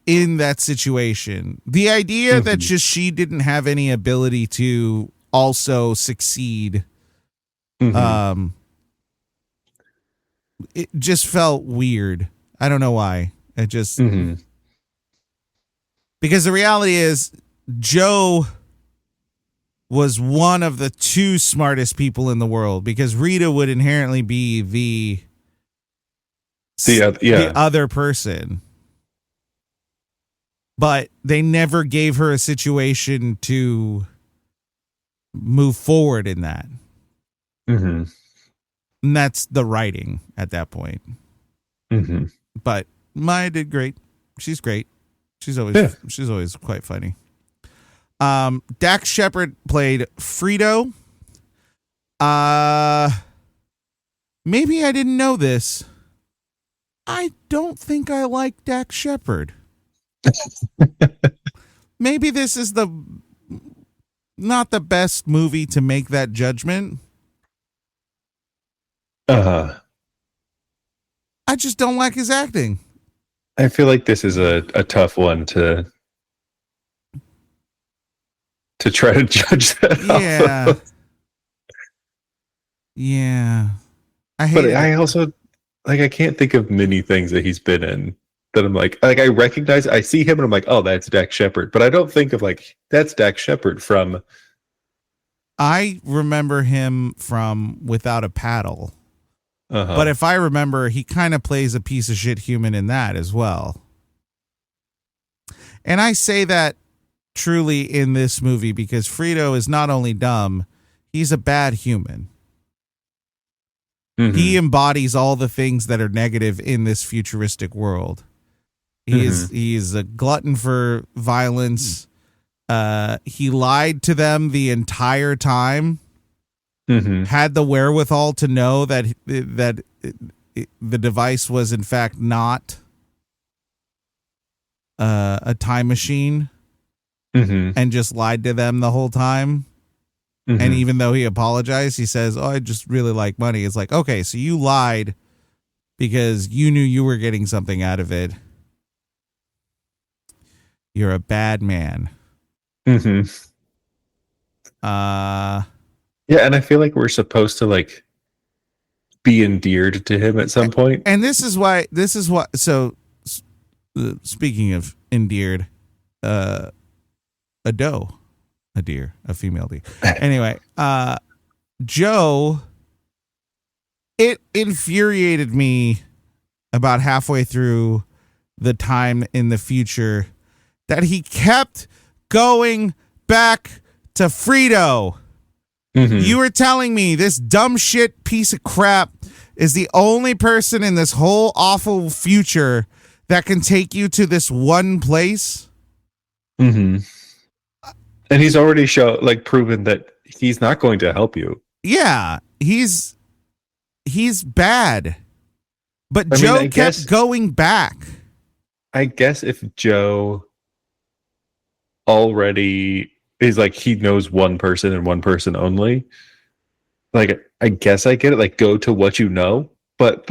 in that situation. The idea that just she didn't have any ability to also succeed, it just felt weird. I don't know why. It just because the reality is Joe was one of the two smartest people in the world, because Rita would inherently be the other person. But they never gave her a situation to move forward in that. Mm-hmm. And that's the writing at that point. Mm-hmm. But Maya did great. She's great. She's always quite funny. Dax Shepard played Frito. Maybe I didn't know this. I don't think I like Dax Shepard. Maybe this is not the best movie to make that judgment. I just don't like his acting. I feel like this is a tough one to try to judge that. Yeah. Yeah. I also like, I can't think of many things that he's been in that I'm like I recognize. I see him and I'm like, oh, that's Dax Shepard. But I don't think of like, that's Dax Shepard from. I remember him from Without a Paddle. But if I remember, he kind of plays a piece of shit human in that as well. And I say that truly in this movie because Frito is not only dumb, he's a bad human. He embodies all the things that are negative in this futuristic world. He's a glutton for violence. He lied to them the entire time. Had the wherewithal to know that the device was in fact not a time machine, and just lied to them the whole time. And even though he apologized, he says, "Oh, I just really like money." It's like, okay, so you lied because you knew you were getting something out of it. You're a bad man. Yeah, and I feel like we're supposed to like be endeared to him at some point. And this is why. So, speaking of endeared, a female deer. Anyway, Joe, it infuriated me about halfway through the time in the future that he kept going back to Frito. You were telling me this dumb shit piece of crap is the only person in this whole awful future that can take you to this one place. Mm-hmm. And he's already proven that he's not going to help you. Yeah, he's bad. But Joe kept going back. I guess if Joe already is he knows one person and one person only, I guess I get it. Go to what you know, but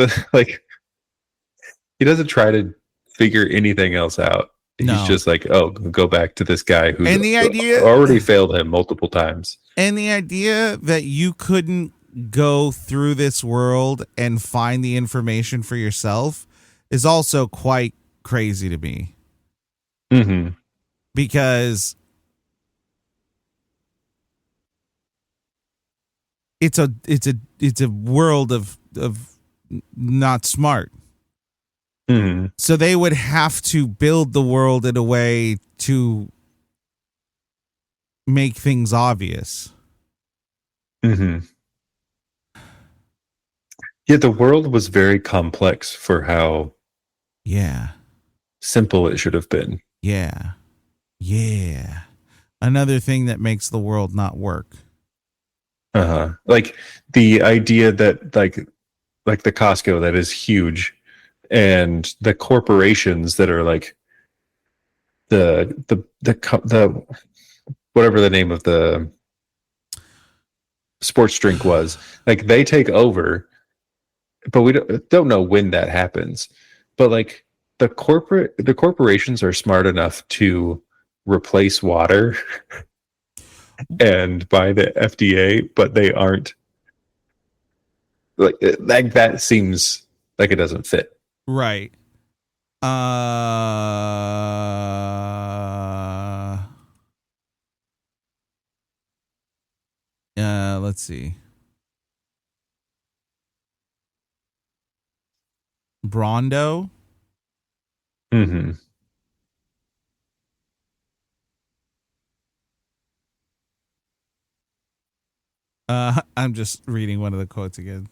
he doesn't try to figure anything else out. No. He's just go back to this guy who idea already failed him multiple times. And the idea that you couldn't go through this world and find the information for yourself is also quite crazy to me. Mm-hmm. Because it's a world of not smart. Mm-hmm. So they would have to build the world in a way to make things obvious. Mm-hmm. Yeah, the world was very complex for how simple it should have been. Yeah. Another thing that makes the world not work. Uh-huh. The idea that the Costco that is huge, and the corporations that are the whatever the name of the sports drink was, they take over, but we don't know when that happens. But the corporations are smart enough to replace water and by the FDA, but they aren't that seems like it doesn't fit. Right. Let's see. Brondo. Mm-hmm. I'm just reading one of the quotes again.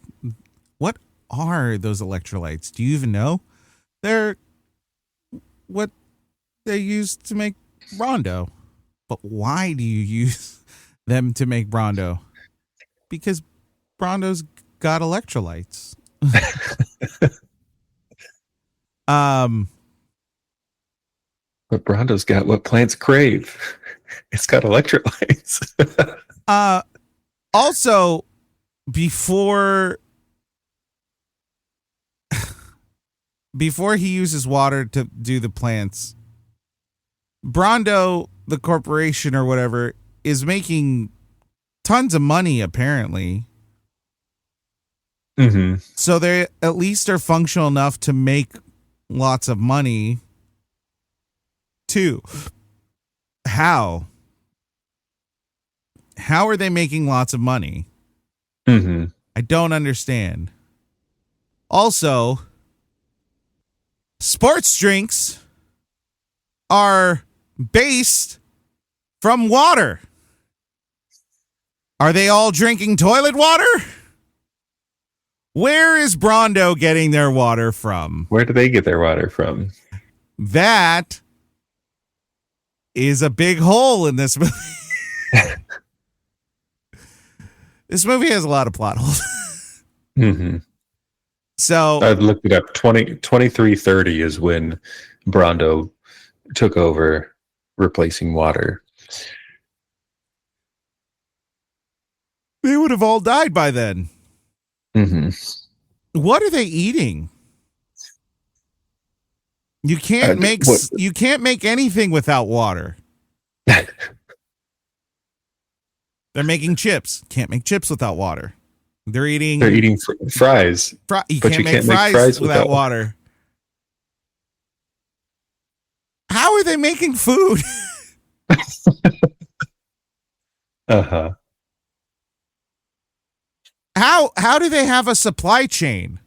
What are those electrolytes? Do you even know? They're what they use to make Brondo. But why do you use them to make Brondo? Because Brondo's got electrolytes. But Brondo's got what plants crave. It's got electrolytes. Also, before he uses water to do the plants, Brondo, the corporation or whatever, is making tons of money, apparently. Mm-hmm. So they at least are functional enough to make lots of money, too. How? How are they making lots of money? Mm-hmm. I don't understand. Also, sports drinks are based from water. Are they all drinking toilet water? Where is Brondo getting their water from? Where do they get their water from? That is a big hole in this movie. This movie has a lot of plot holes. Mm-hmm. So I've looked it up. 2330 is when Brondo took over, replacing water. They would have all died by then. Mm-hmm. What are they eating? You can't make anything without water. They're making chips. Can't make chips without water. They're eating fries. You can't make fries without water. How are they making food? Uh-huh. How do they have a supply chain?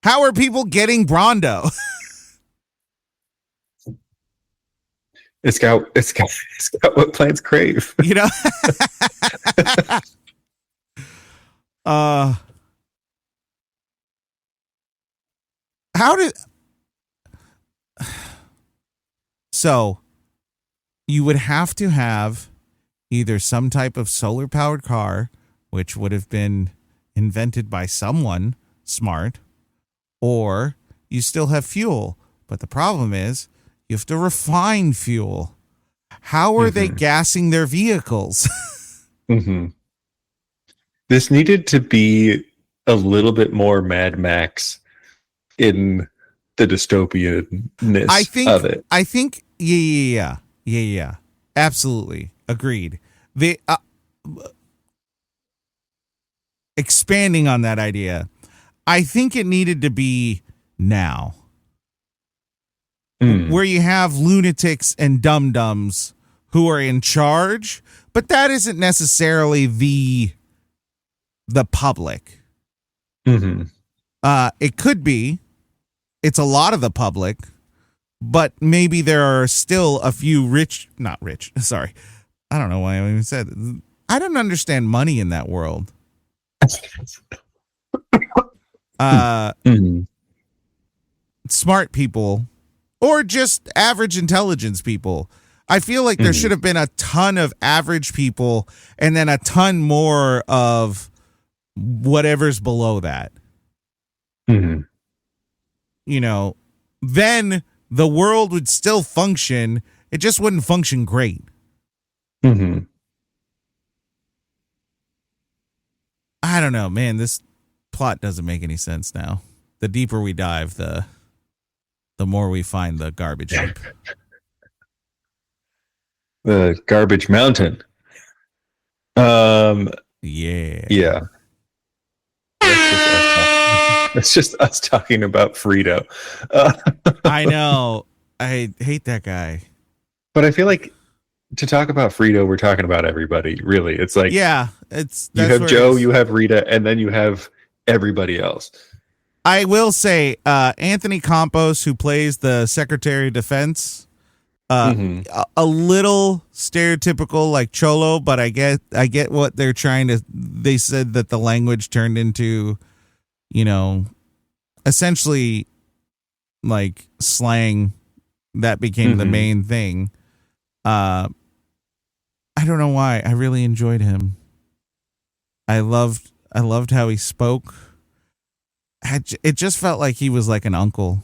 How are people getting Brondo? It's got what plants crave. You know? How did so you would have to have either some type of solar powered car, which would have been invented by someone smart, or you still have fuel. But the problem is you have to refine fuel. How are they gassing their vehicles? This needed to be a little bit more Mad Max in the dystopianness of it. I think, yeah. Absolutely. Agreed. The expanding on that idea, I think it needed to be now. Where you have lunatics and dum-dums who are in charge, but that isn't necessarily the public. It could be. It's a lot of the public, but maybe there are still a few not rich, sorry. I don't know why I even said it. I don't understand money in that world. Smart people, or just average intelligence people. I feel like there should have been a ton of average people and then a ton more of whatever's below that. You know, then the world would still function. It just wouldn't function great. I don't know, man. This plot doesn't make any sense now. The deeper we dive, the more we find the garbage heap. The garbage mountain. Yeah. It's just us talking about Frito. I know. I hate that guy. But I feel like to talk about Frito, we're talking about everybody, really. It's like, yeah, you have Joe, you have Rita, and then you have everybody else. I will say, Anthony Campos, who plays the Secretary of Defense, a little stereotypical like Cholo, but I get what they're trying to. They said that the language turned into, essentially like slang that became the main thing. I don't know why. I really enjoyed him. I loved how he spoke. It just felt like he was like an uncle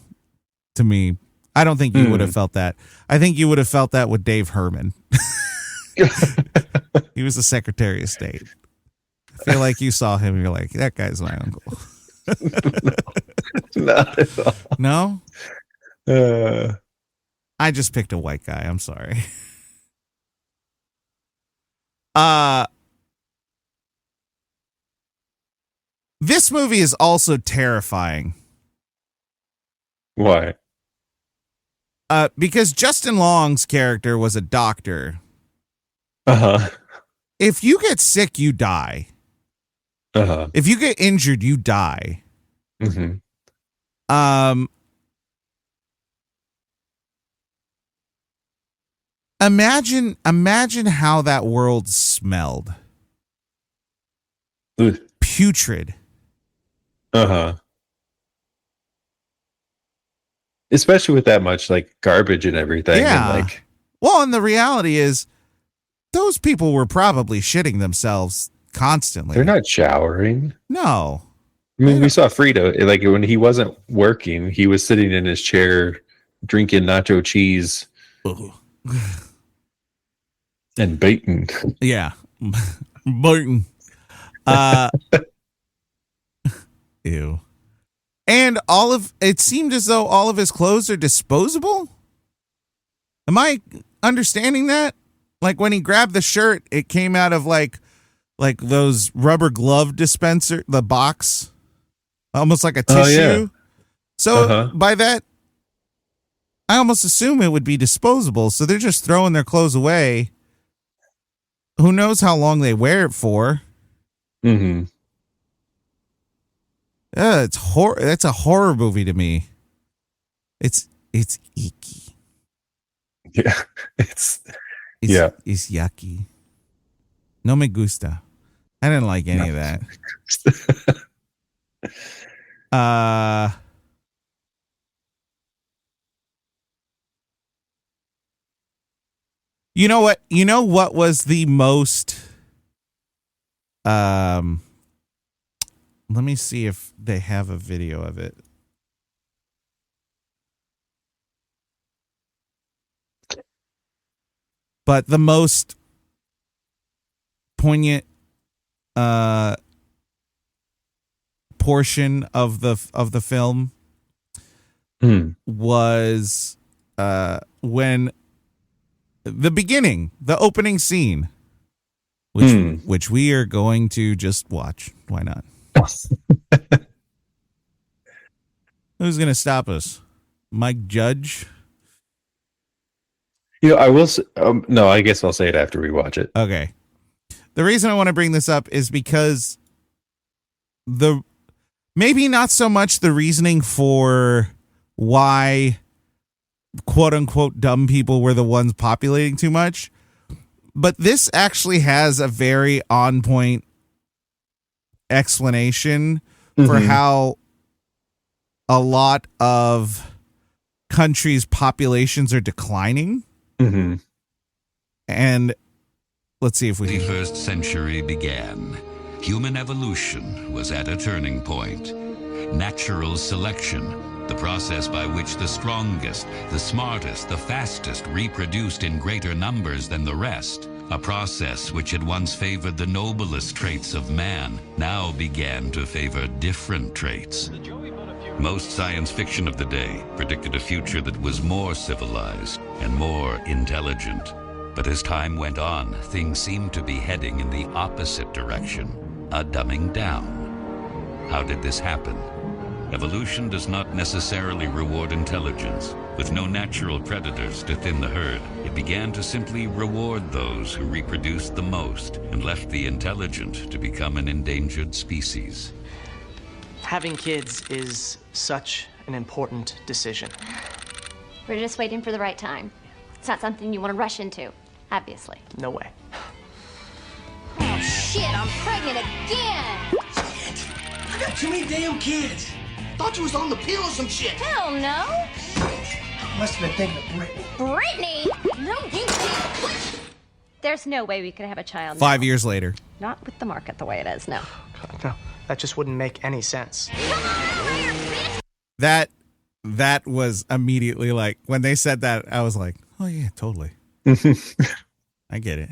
to me. I don't think you would have felt that. I think you would have felt that with Dave Herman. He was the Secretary of State. I feel like you saw him and you're like, that guy's my uncle. Not at all. No? I just picked a white guy. I'm sorry. This movie is also terrifying. Why? Because Justin Long's character was a doctor. If you get sick, you die. If you get injured, you die. Imagine how that world smelled. Putrid. Especially with that much like garbage and everything. Yeah. And, like, well, and the reality is those people were probably shitting themselves constantly. They're not showering. No. I mean, we saw Frito, like when he wasn't working, he was sitting in his chair drinking nacho cheese and baiting. Yeah. Baiting. Ew. And it seemed as though all of his clothes are disposable. Am I understanding that? Like when he grabbed the shirt, it came out of like those rubber glove dispenser, the box, almost like a tissue. Yeah. So by that, I almost assume it would be disposable. So they're just throwing their clothes away. Who knows how long they wear it for? That's a horror movie to me. It's icky. Yeah, it's yucky. No me gusta. I didn't like any of that. You know what? You know what was the most let me see if they have a video of it. But the most poignant portion of the film was when the beginning, the opening scene, which we are going to just watch. Why not? Who's going to stop us? Mike Judge? I will. No, I guess I'll say it after we watch it. Okay. The reason I want to bring this up is because maybe not so much the reasoning for why quote unquote dumb people were the ones populating too much, but this actually has a very on point explanation for how a lot of countries' populations are declining. And let's see if we can. The 21st century began. Human evolution was at a turning point. Natural selection, the process by which the strongest, the smartest, the fastest reproduced in greater numbers than the rest, a process which had once favored the noblest traits of man, now began to favor different traits. Most science fiction of the day predicted a future that was more civilized and more intelligent. But as time went on, things seemed to be heading in the opposite direction, a dumbing down. How did this happen? Evolution does not necessarily reward intelligence. With no natural predators to thin the herd, it began to simply reward those who reproduced the most and left the intelligent to become an endangered species. Having kids is such an important decision. We're just waiting for the right time. It's not something you want to rush into, obviously. No way. Oh, shit, I'm pregnant again! Shit! I got too many damn kids. Thought you was on the pill or some shit. Hell no! Must have been thinking of Brittany. Brittany? No, you didn't. There's no way we could have a child 5 now. years later. Not with the market the way it is, no. God, no, that just wouldn't make any sense. Come on over here, bitch! That was immediately like, when they said that, I was like, oh yeah, totally. I get it.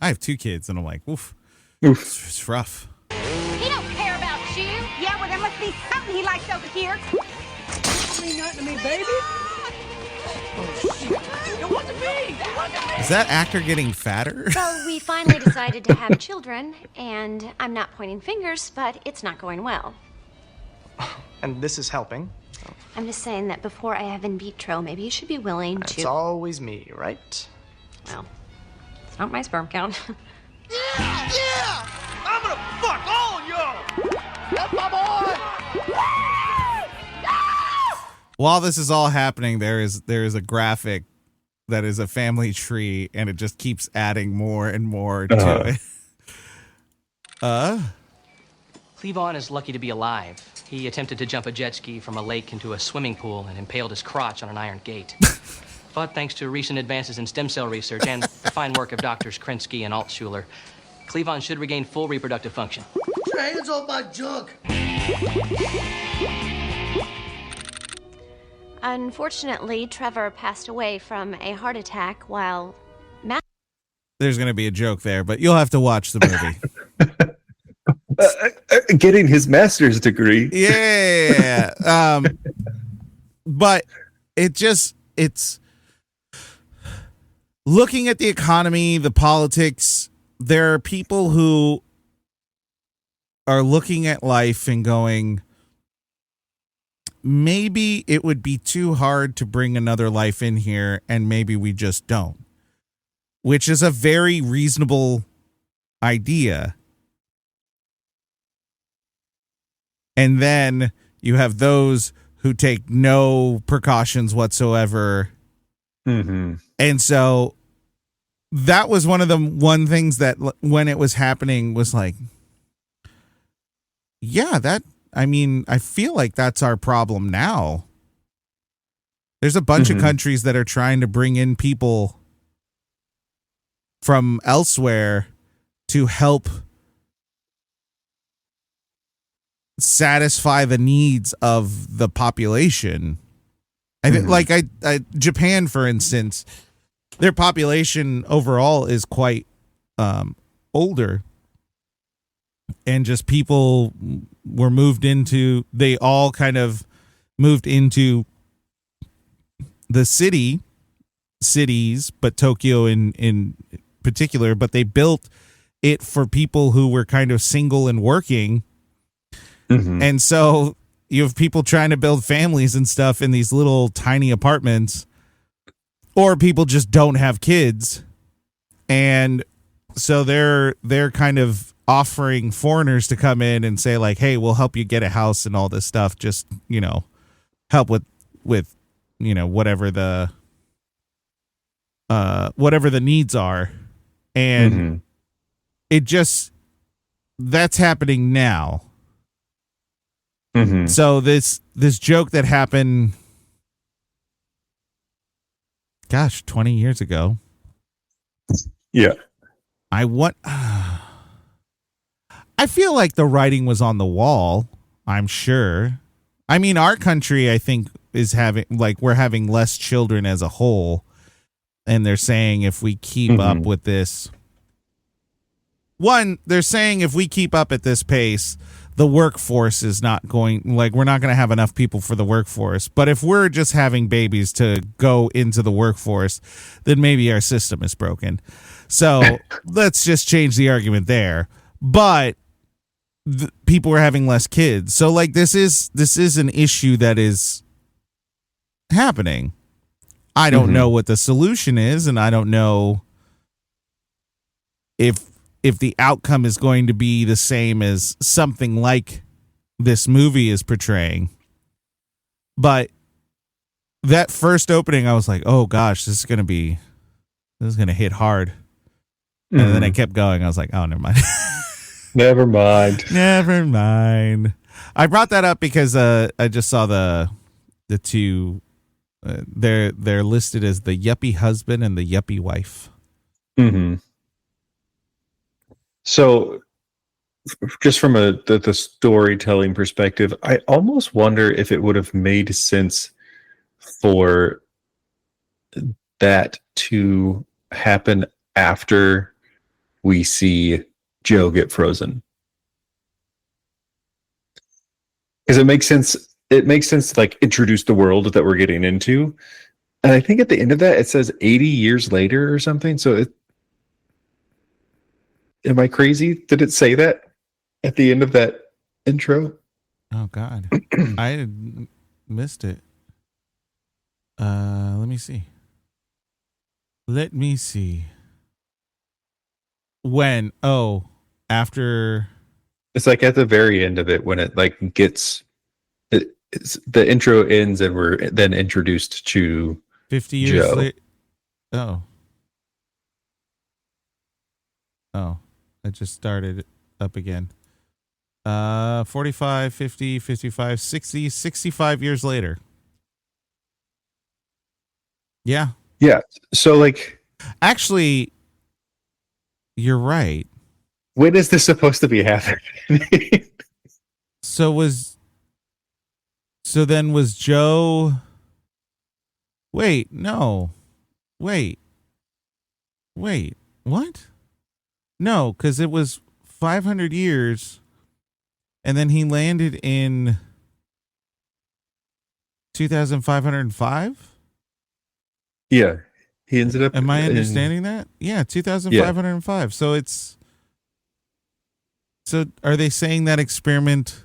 I have 2 kids and I'm like, oof. It's rough. He don't care about you. Yeah, well, there must be something he likes over here. Ain't nothing to me, baby. Oh, shit. It wasn't me. Is that actor getting fatter? So we finally decided to have children, and I'm not pointing fingers, but it's not going well. And this is helping. I'm just saying that before I have in vitro, maybe you should be willing to... It's always me, right? Well, it's not my sperm count. Yeah! I'm gonna fuck all of y'all! That's my boy! While this is all happening, there is a graphic that is a family tree, and it just keeps adding more and more to it. Cleavon is lucky to be alive. He attempted to jump a jet ski from a lake into a swimming pool and impaled his crotch on an iron gate. But thanks to recent advances in stem cell research and the fine work of Doctors Krinsky and Altschuler, Cleavon should regain full reproductive function. Get your hands off my junk! Unfortunately, Trevor passed away from a heart attack while... There's going to be a joke there, but you'll have to watch the movie. Getting his master's degree. Yeah. But it's looking at the economy, the politics. There are people who are looking at life and going, maybe it would be too hard to bring another life in here, and maybe we just don't, which is a very reasonable idea. And then you have those who take no precautions whatsoever. Mm-hmm. And so that was one of the things that when it was happening was like, yeah, I feel like that's our problem now. There's a bunch of countries that are trying to bring in people from elsewhere to help satisfy the needs of the population. I think, like Japan, for instance, their population overall is quite older, and just people were they all kind of moved into the cities, but Tokyo in particular, but they built it for people who were kind of single and working. And so you have people trying to build families and stuff in these little tiny apartments, or people just don't have kids. And so they're kind of offering foreigners to come in and say like, hey, we'll help you get a house and all this stuff. Just, help with, whatever the needs are. And that's happening now. So this joke that happened, 20 years ago. Yeah. I feel like the writing was on the wall, I'm sure. I mean, our country, I think, is we're having less children as a whole. And they're saying if we keep up with this, they're saying if we keep up at this pace, the workforce is not going, we're not going to have enough people for the workforce. But if we're just having babies to go into the workforce, then maybe our system is broken. So let's just change the argument there. But people are having less kids. So this is an issue that is happening. I don't know what the solution is, and I don't know if the outcome is going to be the same as something like this movie is portraying. But that first opening, I was like, oh gosh, this is going to hit hard. And then I kept going. I was like, oh, never mind. Never mind. I brought that up because I just saw the two, they're listed as the yuppie husband and the yuppie wife. So, just from the storytelling perspective, I almost wonder if it would have made sense for that to happen after we see Joe get frozen. Because it makes sense to introduce the world that we're getting into. And I think at the end of that, it says 80 years later or something. So am I crazy? Did it say that at the end of that intro? Oh, God. I missed it. Let me see. When? Oh, after... It's at the very end of it when it gets... the intro ends and we're then introduced to 50 years Joe. later. Oh, it just started up again. 45, 50, 55, 60, 65 years later. Yeah. Yeah. So actually, you're right. When is this supposed to be happening? So then was Joe... Wait, no. Wait. What? No, because it was 500 years, and then he landed in 2505? Yeah. He ended up... Am I understanding that? Yeah, 2505. Yeah. So are they saying that experiment...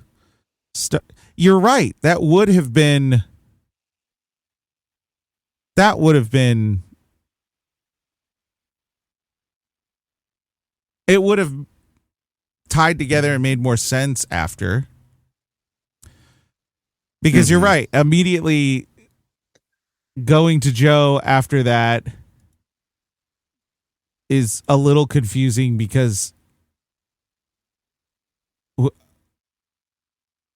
You're right. That would have been... It would have tied together and made more sense after. Because you're right. Immediately going to Joe after that is a little confusing because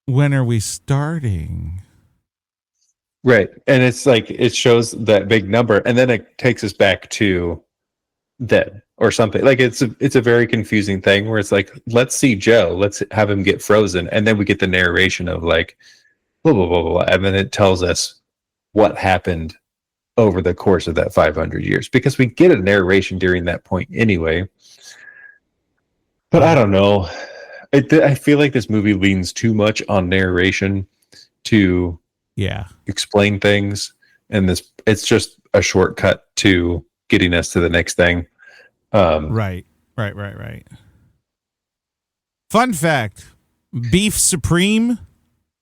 when are we starting? Right. And it's like it shows that big number and then it takes us back to then or something. Like it's a very confusing thing where it's like, let's see Joe, let's have him get frozen, and then we get the narration of like blah blah blah blah, and then it tells us what happened over the course of that 500 years, because we get a narration during that point anyway. But I don't know. I feel like this movie leans too much on narration to explain things, and it's just a shortcut to getting us to the next thing. Right. Fun fact: Beef Supreme.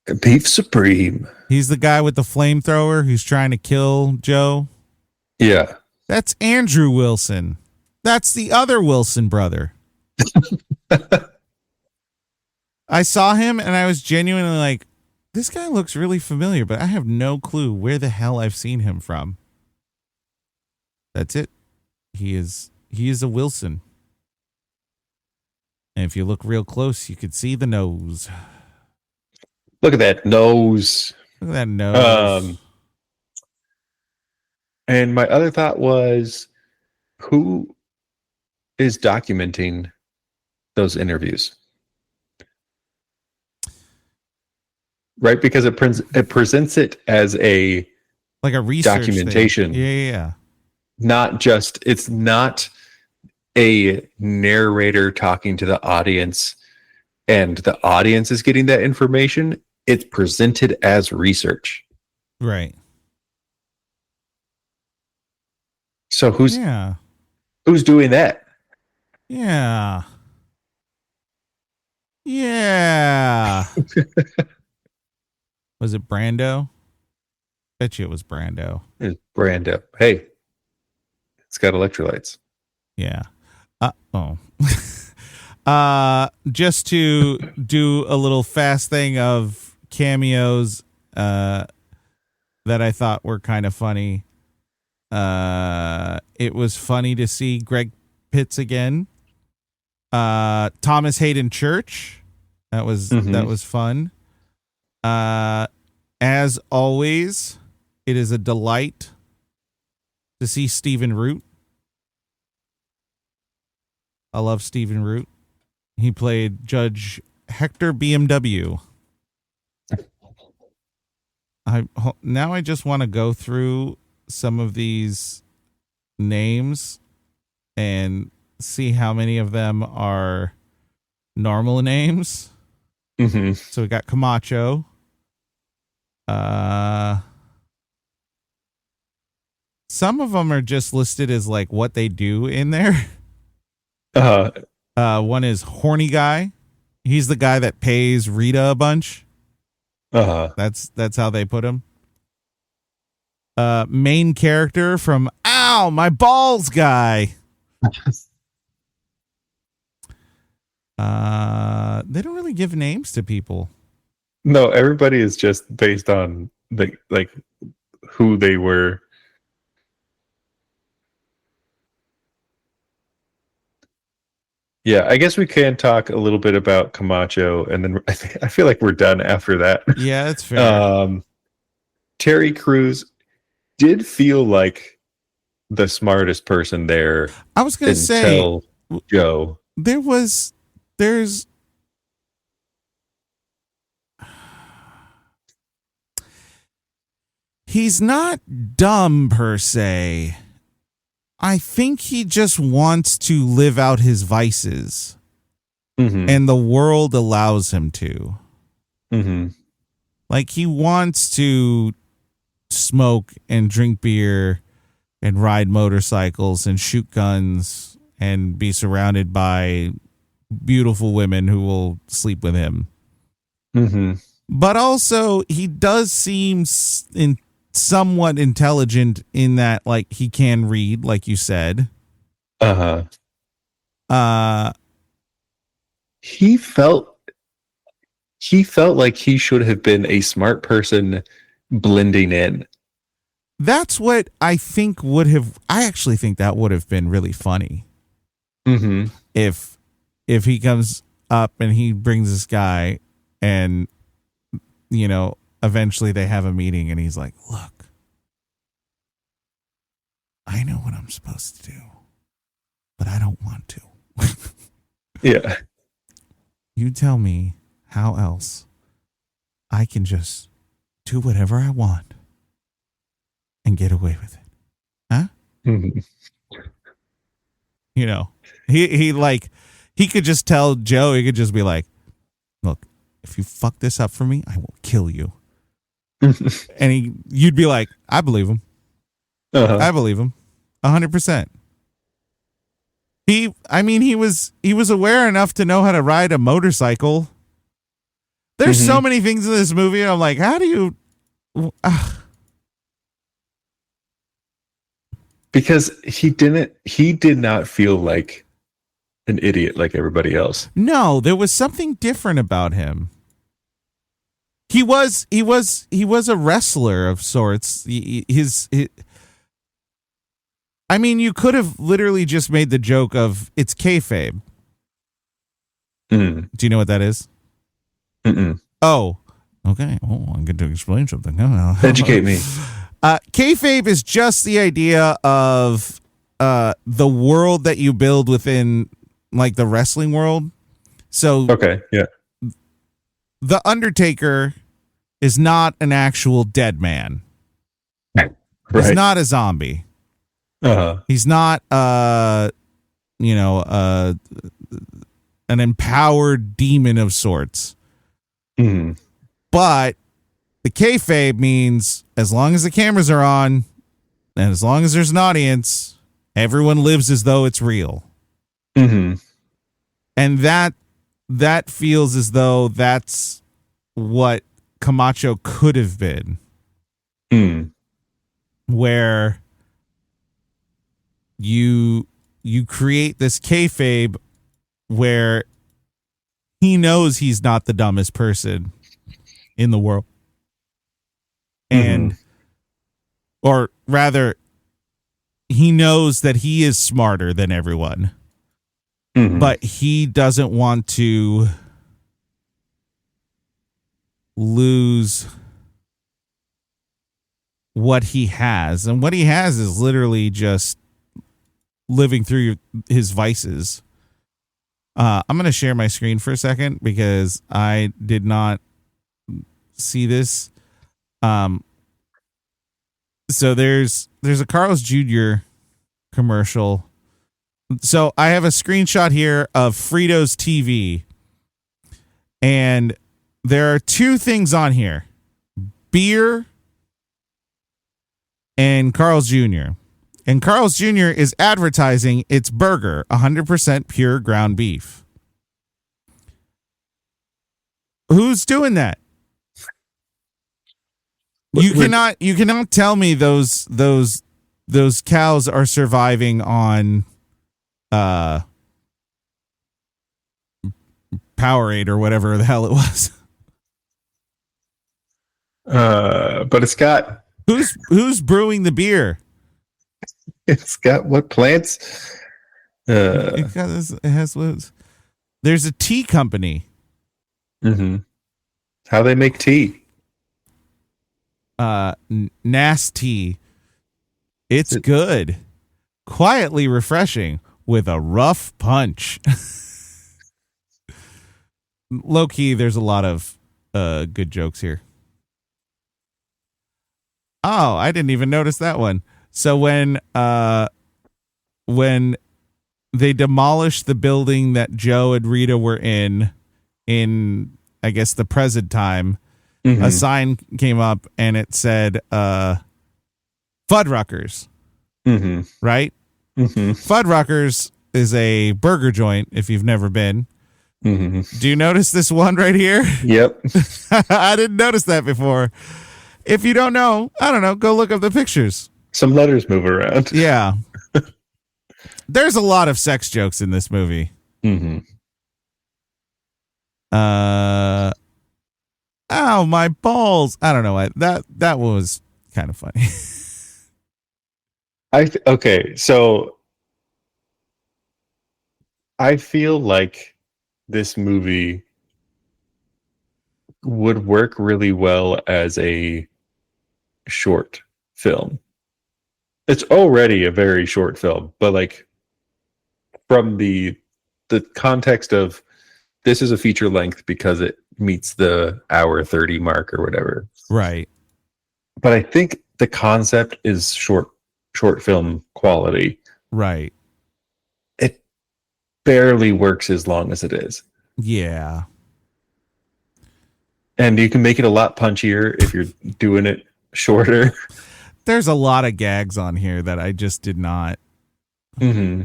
He's the guy with the flamethrower who's trying to kill Joe. Yeah. That's Andrew Wilson. That's the other Wilson brother. I saw him and I was genuinely like, this guy looks really familiar, but I have no clue where the hell I've seen him from. That's it. He is a Wilson. And if you look real close, you could see the nose. Look at that nose. Look at that nose. And my other thought was, who is documenting those interviews? Right, because it presents it as like a research documentation. Thing. Yeah. It's not a narrator talking to the audience and the audience is getting that information. It's presented as research. Right. So who's doing that? Yeah. Was it Brando? Bet you it was Brando. It's Brando. Hey, it's got electrolytes. Yeah. Just to do a little fast thing of cameos that I thought were kind of funny. It was funny to see Greg Pitts again. Thomas Hayden Church. That was fun. As always, it is a delight to see Stephen Root. I love Stephen Root. He played Judge Hector BMW. Now I just want to go through some of these names and see how many of them are normal names. Mm-hmm. So we got Camacho. Some of them are just listed as like what they do in there. One is Horny Guy. He's the guy that pays Rita a bunch. That's how they put him. Main character from Ow, My Balls Guy. They don't really give names to people. No, everybody is just based on like who they were. Yeah, I guess we can talk a little bit about Camacho, and then I feel like we're done after that. Yeah, that's fair. Terry Crews did feel like the smartest person there. I was going to say, Joe. He's not dumb per se. I think he just wants to live out his vices. Mm-hmm. And the world allows him to. Mm-hmm. Like he wants to smoke and drink beer and ride motorcycles and shoot guns and be surrounded by beautiful women who will sleep with him. Mm-hmm. But also he does seem somewhat intelligent in that, like, he can read, like you said. He felt like he should have been a smart person blending in. That's what I think I actually think that would have been really funny. Mm-hmm. If he comes up and he brings this guy and, you know, eventually they have a meeting and he's like, look, I know what I'm supposed to do, but I don't want to. Yeah. You tell me how else I can just do whatever I want and get away with it. Huh? Mm-hmm. You know, he could just tell Joe, he could just be like, look, if you fuck this up for me, I will kill you. And you'd be like, I believe him. Uh-huh. I believe him 100%. He was aware enough to know how to ride a motorcycle. There's so many things in this movie. And I'm like, how do you, Because he did not feel like an idiot like everybody else. No, there was something different about him. He was a wrestler of sorts. I mean, you could have literally just made the joke of it's kayfabe. Mm. Do you know what that is? Mm-mm. Oh, okay. Oh, I'm going to explain something. Educate me. Kayfabe is just the idea of the world that you build within, like, the wrestling world. So, okay, yeah. The Undertaker is not an actual dead man. Right. He's not a zombie. Uh-huh. He's not, an empowered demon of sorts. Mm-hmm. But the kayfabe means as long as the cameras are on and as long as there's an audience, everyone lives as though it's real. Mm-hmm. And that feels as though that's what Camacho could have been. Mm. Where you create this kayfabe where he knows he's not the dumbest person in the world. And, or rather, he knows that he is smarter than everyone, but he doesn't want to lose what he has. And what he has is literally just living through his vices. I'm going to share my screen for a second because I did not see this. So there's a Carl's Jr. commercial. So I have a screenshot here of Frito's TV, and there are two things on here: beer and Carl's Jr. And Carl's Jr. is advertising its burger, 100% pure ground beef. Who's doing that? You cannot tell me those cows are surviving on Powerade or whatever the hell it was. But it's got who's brewing the beer? It's got what plants? It has there's a tea company. Mm-hmm. How they make tea? Nasty. It's good. Quietly refreshing with a rough punch. Low key, there's a lot of good jokes here. Oh, I didn't even notice that one. So when they demolished the building that Joe and Rita were in I guess the present time, a sign came up and it said Fuddruckers. Right? Fuddruckers is a burger joint if you've never been. Do you notice this one right here? Yep. I didn't notice that before. If you don't know, I don't know, go look up the pictures. Some letters move around. Yeah. There's a lot of sex jokes in this movie. Oh, my balls. I don't know. That was kind of funny. Okay, so I feel like this movie would work really well as a short film. It's already a very short film, but like from the context of this is a feature length because it meets the hour 30 mark or whatever. Right. But I think the concept is short film quality. Right. It barely works as long as it is. Yeah. And you can make it a lot punchier if you're doing it shorter. There's a lot of gags on here that I just did not. Mm-hmm.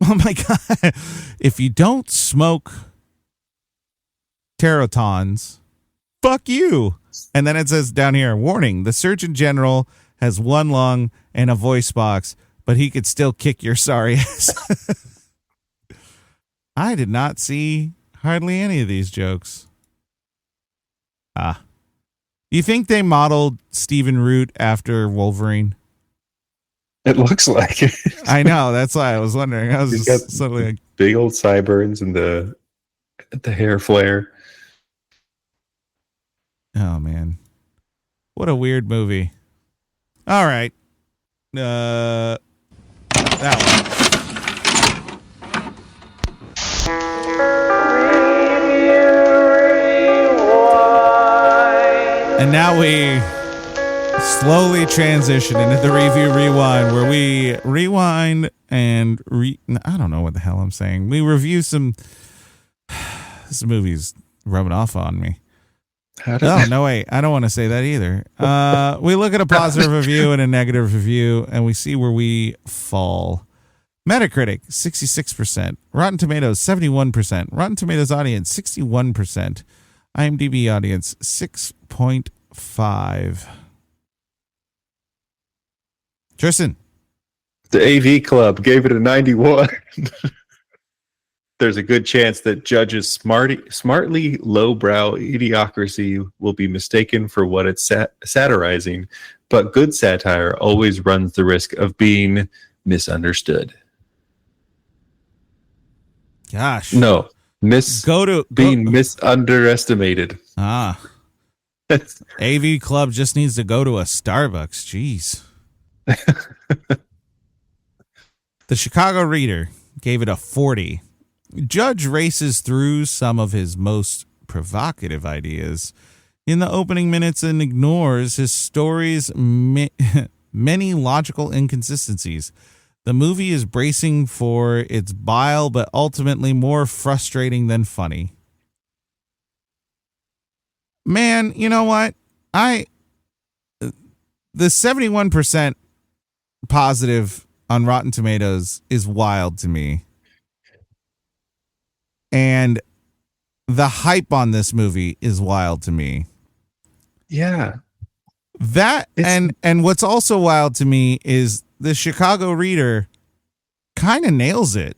Oh my God. If you don't smoke terotons, fuck you. And then it says down here, warning, the Surgeon General has one lung and a voice box, but he could still kick your sorry ass. I did not see hardly any of these jokes. You think they modeled Stephen Root after Wolverine? It looks like it. I know. That's why I was wondering. I was He's just got suddenly like, big old sideburns and the hair flare. oh man, what a weird movie. All right, that one. And now we slowly transition into the review rewind, where we rewind and I don't know what the hell I'm saying. We review some. This movie's rubbing off on me. No, wait. I don't want to say that either. We look at a positive review and a negative review, and we see where we fall. Metacritic, 66%. Rotten Tomatoes, 71%. Rotten Tomatoes audience, 61%. IMDb audience, 6.5. Tristan. The AV Club gave it a 91. There's a good chance that judges' smartly lowbrow idiocracy will be mistaken for what it's satirizing, but good satire always runs the risk of being misunderstood. Gosh. No. Being misunderestimated. AV Club just needs to go to a Starbucks. Jeez. The Chicago Reader gave it a 40. Judge races through some of his most provocative ideas in the opening minutes and ignores his story's many logical inconsistencies. The movie is bracing for its bile, but ultimately more frustrating than funny. Man, you know what? The 71% positive on Rotten Tomatoes is wild to me. And the hype on this movie is wild to me. Yeah. And what's also wild to me is the Chicago Reader kind of nails it.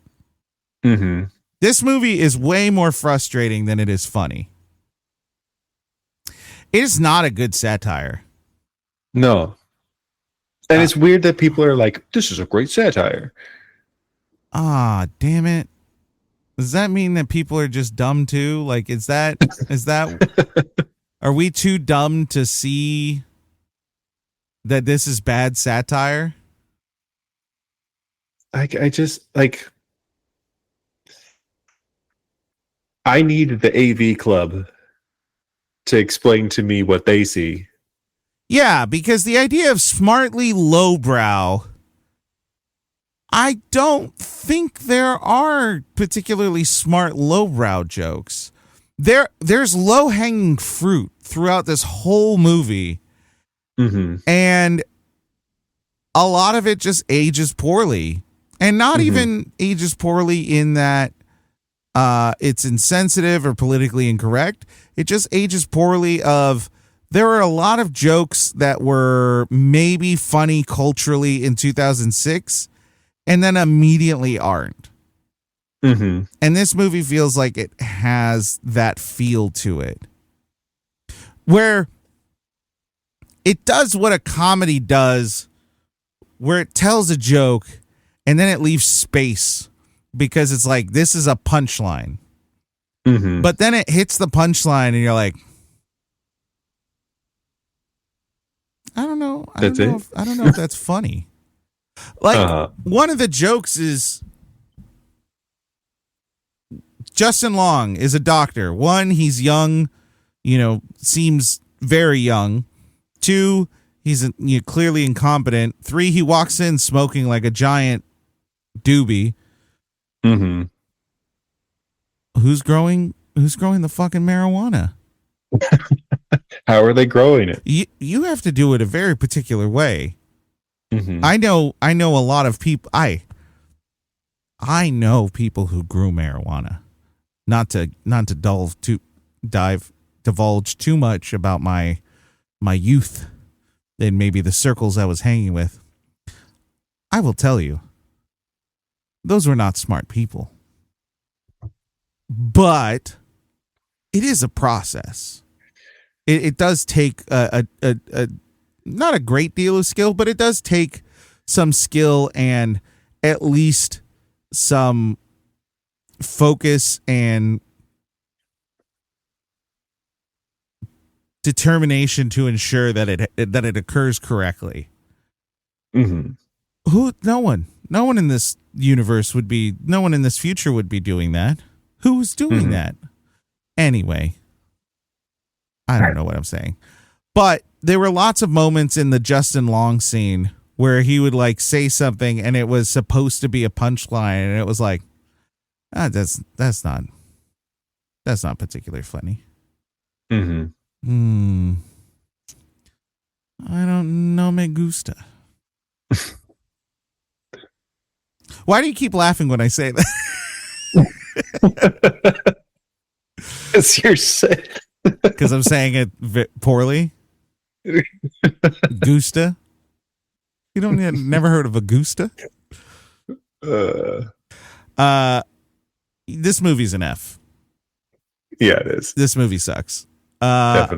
Mm-hmm. This movie is way more frustrating than it is funny. It is not a good satire. No. And it's weird that people are like, this is a great satire. Damn it. Does that mean that people are just dumb too? Like, is that, are we too dumb to see that this is bad satire? I just, like, I need the AV Club to explain to me what they see. Yeah, because the idea of smartly lowbrow, I don't think there are particularly smart lowbrow jokes. There's low-hanging fruit throughout this whole movie. Mm-hmm. And a lot of it just ages poorly. And not even ages poorly in that it's insensitive or politically incorrect. It just ages poorly of there are a lot of jokes that were maybe funny culturally in 2006 and then immediately aren't. Mm-hmm. And this movie feels like it has that feel to it, where it does what a comedy does where it tells a joke and then it leaves space because it's like, this is a punchline. Mm-hmm. But then it hits the punchline and you're like, I don't know. I don't know if that's funny. Like, one of the jokes is Justin Long is a doctor. One, he's young, seems very young. Two, he's clearly incompetent. Three, he walks in smoking like a giant doobie. Mm-hmm. Who's growing the fucking marijuana? How are they growing it? You have to do it a very particular way. Mm-hmm. I know a lot of people. I know people who grew marijuana. Not to divulge too much about my youth and maybe the circles I was hanging with. I will tell you, those were not smart people. But it is a process. It does take a not a great deal of skill, but it does take some skill and at least some focus and determination to ensure that it occurs correctly. Mm-hmm. No one in this universe no one in this future would be doing that. Who's doing that? Anyway, I don't know what I'm saying. But there were lots of moments in the Justin Long scene where he would like say something and it was supposed to be a punchline and it was like, that's not particularly funny. Mm-hmm. I don't know, me gusta. Why do you keep laughing when I say that? Because you're sick. Because I'm saying it poorly. Gusta. You never heard of a gusta? This movie's an F. Yeah, it is. This movie sucks. God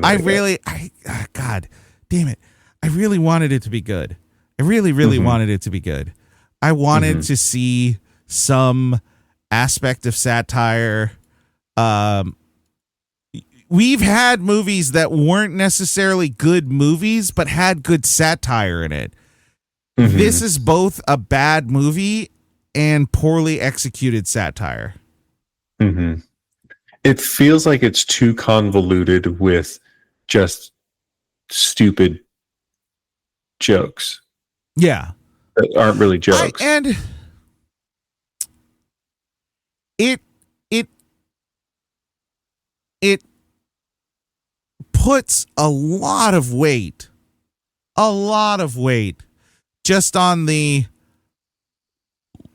damn it. I really wanted it to be good. I really wanted it to be good. I wanted to see some aspect of satire. We've had movies that weren't necessarily good movies, but had good satire in it. Mm-hmm. This is both a bad movie and poorly executed satire. Mm-hmm. It feels like it's too convoluted with just stupid jokes. Yeah. That aren't really jokes. And it puts a lot of weight just on the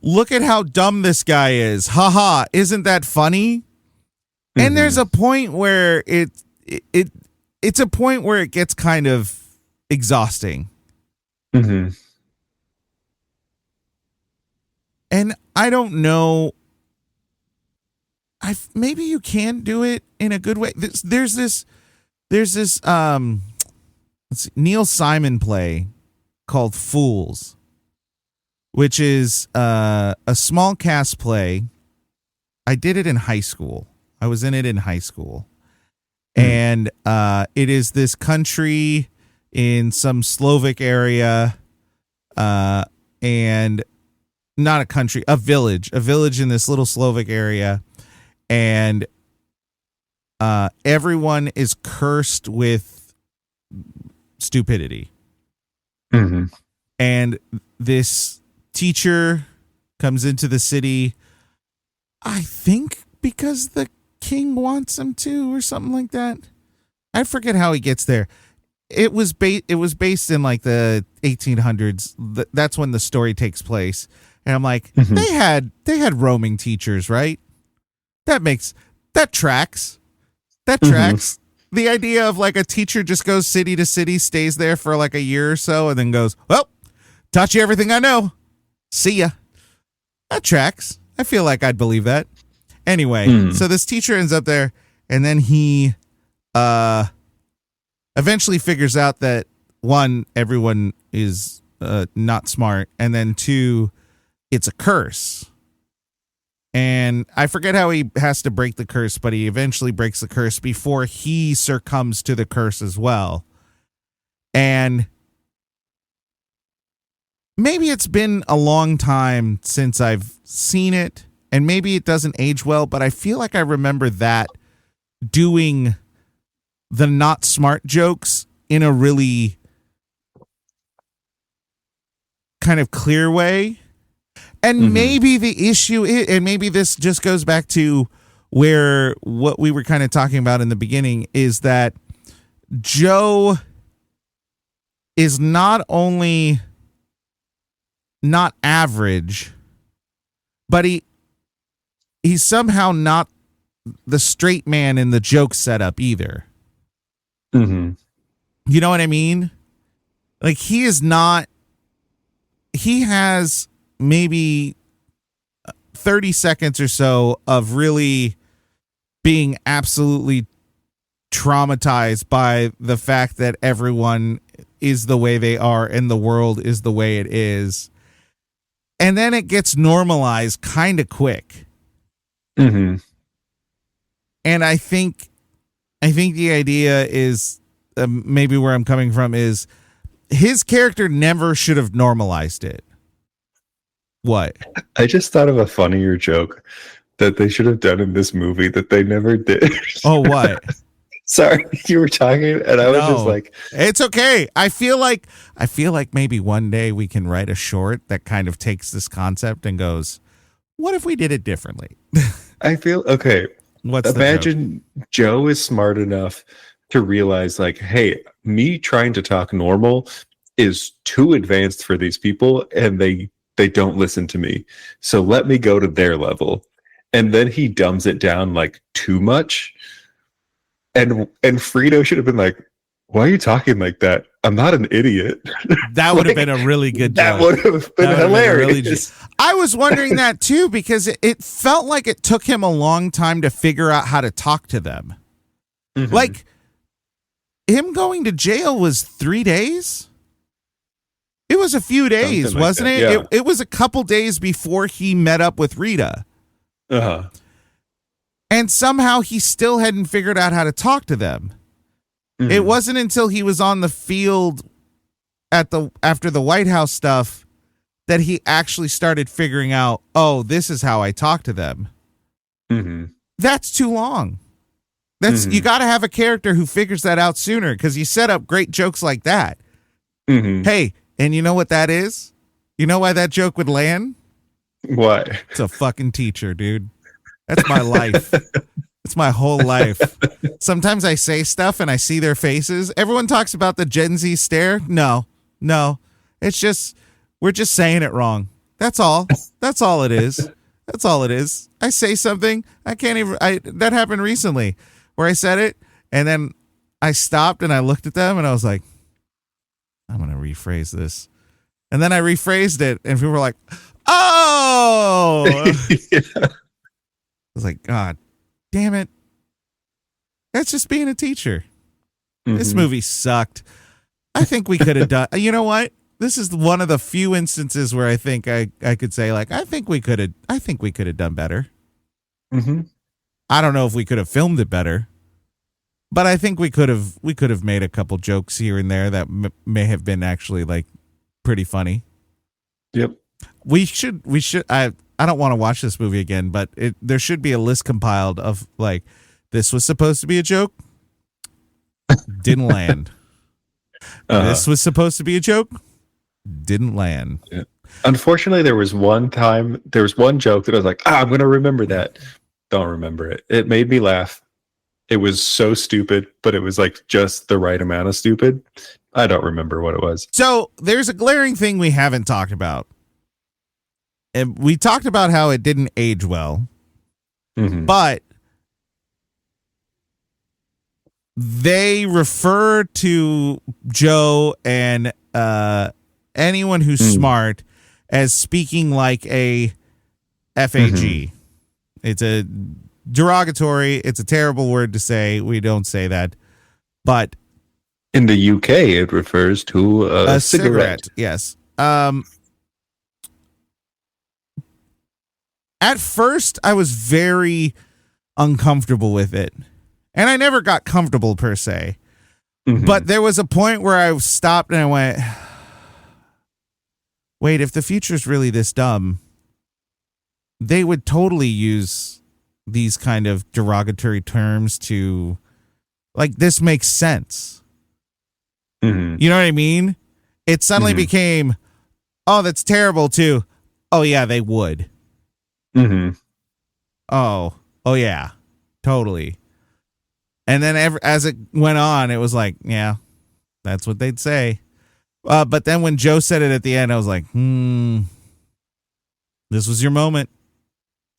look at how dumb this guy is. Haha, isn't that funny? Mm-hmm. And there's a point where it's a point where it gets kind of exhausting. Mm-hmm. And I don't know. Maybe you can do it in a good way. There's this Neil Simon play called Fools, which is a small cast play. I did it in high school. I was in it in high school. And it is this country in some Slovak area, and not a country, a village in this little Slovak area. And everyone is cursed with stupidity. Mm-hmm. And this teacher comes into the city, I think because the king wants him to, or something like that. I forget how he gets there. It was based in like the 1800s. That's when the story takes place. And I'm like, they had roaming teachers, right? That tracks. That tracks. The idea of like a teacher just goes city to city, stays there for like a year or so, and then goes, well, taught you everything I know. See ya. That tracks. I feel like I'd believe that. Anyway, so this teacher ends up there, and then he eventually figures out that, one, everyone is not smart, and then 2, it's a curse. And I forget how he has to break the curse, but he eventually breaks the curse before he succumbs to the curse as well. And maybe it's been a long time since I've seen it, and maybe it doesn't age well, but I feel like I remember that doing the not smart jokes in a really kind of clear way. And maybe the issue is, and maybe this just goes back to where what we were kind of talking about in the beginning, is that Joe is not only not average, but he's somehow not the straight man in the joke setup either. You know what I mean? Like, he is not, he has maybe 30 seconds or so of really being absolutely traumatized by the fact that everyone is the way they are and the world is the way it is. And then it gets normalized kind of quick. And I think the idea is, maybe where I'm coming from is, his character never should have normalized it. What? I just thought of a funnier joke that they should have done in this movie that they never did. Oh, what? Sorry, you were talking and I was just like, it's okay. I feel like maybe one day we can write a short that kind of takes this concept and goes, what if we did it differently? I feel okay. Imagine Joe is smart enough to realize, like, hey, me trying to talk normal is too advanced for these people, and they don't listen to me. So let me go to their level. And then he dumbs it down like too much. And Frito should have been like, why are you talking like that? I'm not an idiot. That would have been a really good joke. That would have been hilarious. I was wondering that too, because it felt like it took him a long time to figure out how to talk to them. Like, him going to jail was 3 days? It was a few days, wasn't it? Yeah. It was a couple days before he met up with Rita. And somehow he still hadn't figured out how to talk to them. It wasn't until he was on the field after the White House stuff that he actually started figuring out, oh, this is how I talk to them. That's too long. You got to have a character who figures that out sooner, because you set up great jokes like that. Hey, and you know what that is? You know why that joke would land? Why? It's a fucking teacher, dude. That's my life. It's my whole life. Sometimes I say stuff and I see their faces. Everyone talks about the Gen Z stare. No. It's just, we're just saying it wrong. That's all. That's all it is. That's all it is. I say something. That happened recently where I said it and then I stopped and I looked at them and I was like, I'm going to rephrase this. And then I rephrased it and people were like, oh, I was like, God damn it. That's just being a teacher. This movie sucked. I think we could have done, you know what? This is one of the few instances where I think I could say, like, I think we could have done better. I don't know if we could have filmed it better, but I think we could have made a couple jokes here and there that may have been actually like pretty funny. Yep. We should. I don't want to watch this movie again, but there should be a list compiled of like, this was supposed to be a joke, didn't land. This was supposed to be a joke, didn't land. Yeah. Unfortunately, there was one joke that I was like, I'm going to remember that. Don't remember it. It made me laugh. It was so stupid, but it was like just the right amount of stupid. I don't remember what it was. So there's a glaring thing we haven't talked about. And we talked about how it didn't age well, but they refer to Joe and anyone who's smart as speaking like a FAG. It's a derogatory. It's a terrible word to say. We don't say that. But in the UK, it refers to a cigarette. Yes. At first, I was very uncomfortable with it. And I never got comfortable per se. Mm-hmm. But there was a point where I stopped and I went, wait, if the future's really this dumb, they would totally use these kind of derogatory terms to, like, this makes sense. Mm-hmm. You know what I mean? It suddenly became, oh, that's terrible too. Oh yeah, they would. Mm-hmm. Oh yeah, totally. And then as it went on, it was like, yeah, that's what they'd say. But then when Joe said it at the end, I was like, this was your moment.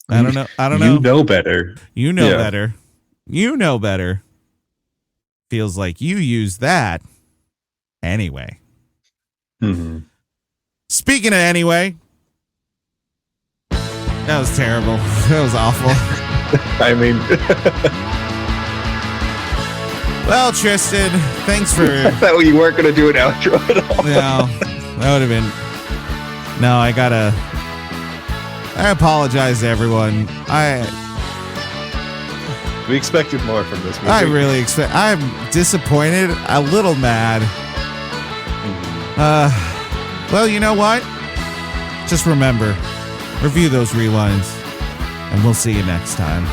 I don't know. You know better. You know better. You know better. Feels like you used that anyway. Mm-hmm. Speaking of anyway, that was terrible. That was awful. I mean, well, Tristan, thanks for. I thought you weren't going to do an outro at all. No, that would have been. No, I apologize to everyone. We expected more from this movie. I really expect. I'm disappointed, a little mad. Well, you know what? Just remember, review those rewinds, and we'll see you next time.